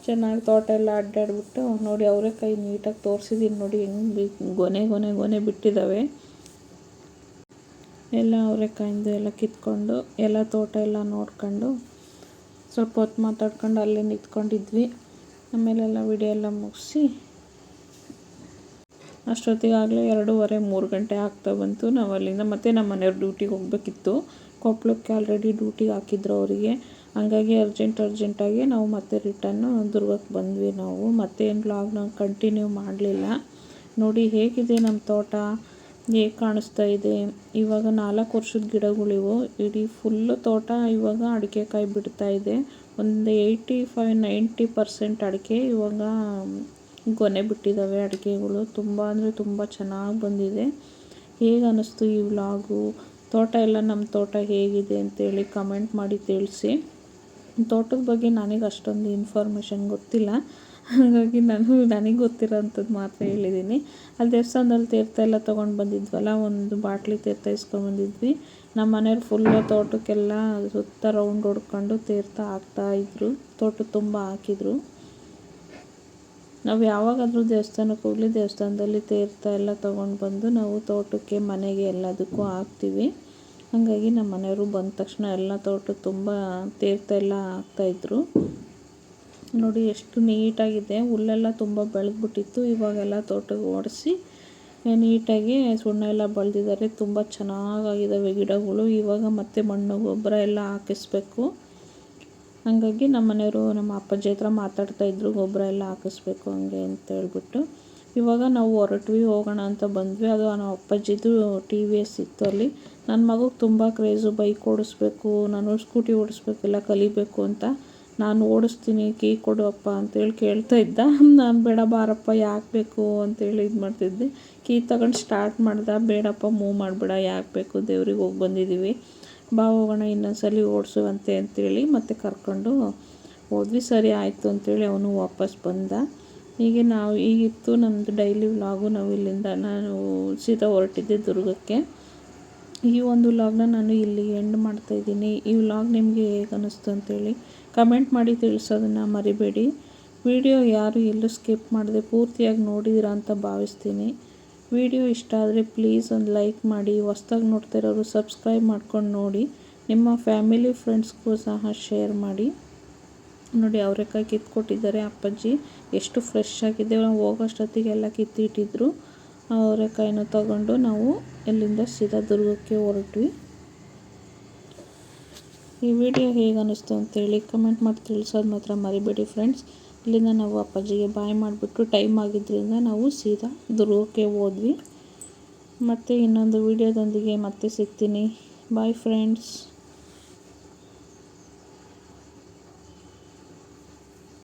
ಚೆನ್ನಾಗಿ ತೋಟ ಎಲ್ಲ ಅಡ್ಡಾಡ್ಬಿಟ್ಟು ನೋಡಿ ಅವರೆಕಾಯಿ ನೀಟಾಗಿ ತೋರಿಸಿದ್ದೀನಿ. ನೋಡಿ ಹೆಂಗೆ ಗೊನೆ ಬಿಟ್ಟಿದ್ದಾವೆ. ಎಲ್ಲ ಅವರೆಕಾಯಿಂದ ಎಲ್ಲ ಕಿತ್ಕೊಂಡು ಎಲ್ಲ ತೋಟ ಎಲ್ಲ ನೋಡ್ಕೊಂಡು ಸ್ವಲ್ಪ ಹೊತ್ತು ಮಾತಾಡ್ಕೊಂಡು ಅಲ್ಲೇ ನಿಂತ್ಕೊಂಡಿದ್ವಿ. ಆಮೇಲೆಲ್ಲ ವಿಡಿಯೋ ಎಲ್ಲ ಮುಗಿಸಿ ಅಷ್ಟೊತ್ತಿಗಾಗಲೇ 2:30-3 ಗಂಟೆ ಆಗ್ತಾ ಬಂತು. ನಾವು ಅಲ್ಲಿಂದ ಮತ್ತೆ ನಮ್ಮ ಮನೆಯವ್ರು ಡ್ಯೂಟಿಗೆ ಹೋಗಬೇಕಿತ್ತು. ಕೊಪ್ಪಳಕ್ಕೆ ಆಲ್ರೆಡಿ ಡ್ಯೂಟಿಗೆ ಹಾಕಿದ್ರು ಅವರಿಗೆ. ಹಂಗಾಗಿ ಅರ್ಜೆಂಟಾಗಿ ನಾವು ಮತ್ತೆ ರಿಟರ್ನು ದುರ್ಗಕ್ಕೆ ಬಂದ್ವಿ. ನಾವು ಮತ್ತೇನು ವ್ಲಾಗ್ನ ಕಂಟಿನ್ಯೂ ಮಾಡಲಿಲ್ಲ. ನೋಡಿ ಹೇಗಿದೆ ನಮ್ಮ ತೋಟ, ಹೇಗೆ ಕಾಣಿಸ್ತಾ ಇದೆ. ಇವಾಗ 4 ವರ್ಷದ ಗಿಡಗಳಿವು. ಇಡೀ ಫುಲ್ಲು ತೋಟ ಇವಾಗ ಅಡಿಕೆಕಾಯಿ ಬಿಡ್ತಾ ಇದೆ. ಒಂದು 85-90% ಅಡಿಕೆ ಇವಾಗ ಗೊನೆ ಬಿಟ್ಟಿದ್ದಾವೆ. ಅಡಿಕೆಗಳು ತುಂಬ ಅಂದರೆ ತುಂಬ ಚೆನ್ನಾಗಿ ಬಂದಿದೆ. ಹೇಗೆ ಅನ್ನಿಸ್ತು ಈ ವ್ಲಾಗು, ತೋಟ ಎಲ್ಲ ನಮ್ಮ ತೋಟ ಹೇಗಿದೆ ಅಂತೇಳಿ ಕಮೆಂಟ್ ಮಾಡಿ ತಿಳಿಸಿ. ತೋಟದ ಬಗ್ಗೆ ನನಗೆ ಅಷ್ಟೊಂದು ಇನ್ಫಾರ್ಮೇಷನ್ ಗೊತ್ತಿಲ್ಲ, ಹಾಗಾಗಿ ನನಗೆ ಗೊತ್ತಿರೋ ಅಂಥದ್ದು ಮಾತ್ರ ಹೇಳಿದ್ದೀನಿ. ಅಲ್ಲಿ ದೇವಸ್ಥಾನದಲ್ಲಿ ತೀರ್ಥ ಎಲ್ಲ ತೊಗೊಂಡು ಬಂದಿದ್ವಲ್ಲ, ಒಂದು ಬಾಟ್ಲಿ ತೀರ್ಥ ಇಸ್ಕೊಂಡ್ಬಂದಿದ್ವಿ. ನಮ್ಮ ಮನೆಯವ್ರು ಫುಲ್ಲು ತೋಟಕ್ಕೆಲ್ಲ ಸುತ್ತ ರೌಂಡ್ ಹೊಡ್ಕೊಂಡು ತೀರ್ಥ ಹಾಕ್ತಾಯಿದ್ರು. ತೋಟದ ತುಂಬ ಹಾಕಿದ್ರು. ನಾವು ಯಾವಾಗಾದರೂ ದೇವಸ್ಥಾನಕ್ಕೆ ಹೋಗಲಿ, ದೇವಸ್ಥಾನದಲ್ಲಿ ತೀರ್ಥ ಎಲ್ಲ ತೊಗೊಂಡು ಬಂದು ನಾವು ತೋಟಕ್ಕೆ, ಮನೆಗೆ ಎಲ್ಲದಕ್ಕೂ ಹಾಕ್ತೀವಿ. ಹಾಗಾಗಿ ನಮ್ಮ ಮನೆಯವರು ಬಂದ ತಕ್ಷಣ ಎಲ್ಲ ತೋಟಕ್ಕೆ ತುಂಬ ತೀರ್ಥ ಎಲ್ಲ ಹಾಕ್ತಾಯಿದ್ರು. ನೋಡಿ ಎಷ್ಟು ನೀಟಾಗಿದೆ. ಹುಲ್ಲೆಲ್ಲ ತುಂಬ ಬೆಳೆದ್ಬಿಟ್ಟಿತ್ತು. ಇವಾಗೆಲ್ಲ ತೋಟಕ್ಕೆ ಓಡಿಸಿ ನೀಟಾಗಿ ಸುಣ್ಣ ಎಲ್ಲ ಬಳ್ದಿದ್ದಾರೆ. ತುಂಬ ಚೆನ್ನಾಗಿದ್ದಾವೆ ಗಿಡಗಳು. ಇವಾಗ ಮತ್ತೆ ಮಣ್ಣು ಗೊಬ್ಬರ ಎಲ್ಲ ಹಾಕಿಸ್ಬೇಕು. ಹಾಗಾಗಿ ನಮ್ಮ ಮನೆಯವರು ನಮ್ಮ ಅಪ್ಪಾಜಿ ಹತ್ರ ಮಾತಾಡ್ತಾಯಿದ್ರು, ಗೊಬ್ಬರ ಎಲ್ಲ ಹಾಕಿಸ್ಬೇಕು ಹಂಗೆ ಅಂತ ಹೇಳ್ಬಿಟ್ಟು. ಇವಾಗ ನಾವು ಹೋಗೋಣ ಅಂತ ಬಂದ್ವಿ. ಅದು ನಮ್ಮ ಅಪ್ಪಾಜಿದು TVS ಇತ್ತು. ಅಲ್ಲಿ ನನ್ನ ಮಗುಗೆ ತುಂಬ ಕ್ರೇಜು, ಬೈಕ್ ಓಡಿಸ್ಬೇಕು, ನಾನು ಸ್ಕೂಟಿ ಓಡಿಸ್ಬೇಕೆಲ್ಲ ಕಲಿಬೇಕು ಅಂತ. ನಾನು ಓಡಿಸ್ತೀನಿ, ಕೀ ಕೊಡು ಅಪ್ಪ ಅಂತೇಳಿ ಕೇಳ್ತಾ ಇದ್ದ. ನಾನು ಬೇಡ ಬಾರಪ್ಪ, ಯಾಕೆ ಬೇಕು ಅಂತೇಳಿ ಇದು ಮಾಡ್ತಿದ್ದೆ. ಕೀ ತಗೊಂಡು ಸ್ಟಾರ್ಟ್ ಮಾಡ್ದೆ. ಬೇಡಪ್ಪ, ಮೂವ್ ಮಾಡಬೇಡ, ಯಾಕೆ ಬೇಕು, ದೇವ್ರಿಗೆ ಹೋಗಿ ಬಂದಿದ್ದೀವಿ, ಬಾ ಹೋಗೋಣ ಇನ್ನೊಂದ್ಸಲಿ ಓಡಿಸುವಂತೆ ಅಂತೇಳಿ ಮತ್ತೆ ಕರ್ಕೊಂಡು ಹೋದ್ವಿ. ಸರಿ ಆಯಿತು ಅಂತೇಳಿ ಅವನು ವಾಪಸ್ ಬಂದ. ಈಗಿತ್ತು ನಮ್ಮದು ಡೈಲಿ ವ್ಲಾಗು. ನಾನು ಸೀದಾ ಹೊರಟಿದ್ದೆ ದುರ್ಗಕ್ಕೆ. ಈ ಒಂದು ವ್ಲಾಗ್ನ ನಾನು ಇಲ್ಲಿಗೆ ಎಂಡ್ ಮಾಡ್ತಾಯಿದ್ದೀನಿ. ಈ ವ್ಲಾಗ್ ನಿಮಗೆ ಹೇಗೆ ಅನ್ನಿಸ್ತು ಅಂತೇಳಿ ಕಮೆಂಟ್ ಮಾಡಿ ತಿಳಿಸೋದನ್ನು ಮರಿಬೇಡಿ. ವಿಡಿಯೋ ಯಾರು ಎಲ್ಲೂ ಸ್ಕಿಪ್ ಮಾಡದೆ ಪೂರ್ತಿಯಾಗಿ ನೋಡಿದಿರ ಅಂತ ಭಾವಿಸ್ತೀನಿ. ವಿಡಿಯೋ ಇಷ್ಟ ಆದರೆ ಪ್ಲೀಸ್ ಒಂದು ಲೈಕ್ ಮಾಡಿ. ಹೊಸ್ದಾಗಿ ನೋಡ್ತಾ ಇರೋರು ಸಬ್ಸ್ಕ್ರೈಬ್ ಮಾಡ್ಕೊಂಡು ನೋಡಿ. ನಿಮ್ಮ ಫ್ಯಾಮಿಲಿ ಫ್ರೆಂಡ್ಸ್ಗೂ ಸಹ ಶೇರ್ ಮಾಡಿ. ನೋಡಿ ಅವರೆಕಾಯಿ ಕಿತ್ಕೊಟ್ಟಿದ್ದಾರೆ ಅಪ್ಪಾಜಿ. ಎಷ್ಟು ಫ್ರೆಶ್ ಆಗಿದೆ. ಹೋಗೋಷ್ಟೊತ್ತಿಗೆಲ್ಲ ಕಿತ್ತಿಟ್ಟಿದ್ರು. ಅವರೆಕಾಯಿನ ತಗೊಂಡು ನಾವು ಇಲ್ಲಿಂದ ಸೀದಾ ದುರ್ಗಕ್ಕೆ ಹೊರಟ್ವಿ. ಈ ವಿಡಿಯೋ ಹೇಗೆ ಅನ್ನಿಸ್ತು ಅಂತೇಳಿ ಕಮೆಂಟ್ ಮಾಡಿ ತಿಳಿಸೋದು ಮಾತ್ರ ಮರಿಬೇಡಿ ಫ್ರೆಂಡ್ಸ್. ಇಲ್ಲಿಂದ ನಾವು ಅಪ್ಪಾಜಿಗೆ ಬಾಯ್ ಮಾಡಿಬಿಟ್ಟು ಟೈಮ್ ಆಗಿದ್ದರಿಂದ ನಾವು ಸೀದಾ ದುರ್ಗಕ್ಕೆ ಹೋದ್ವಿ. ಮತ್ತು ಇನ್ನೊಂದು ವಿಡಿಯೋದೊಂದಿಗೆ ಮತ್ತೆ ಸಿಗ್ತೀನಿ. Bye friends.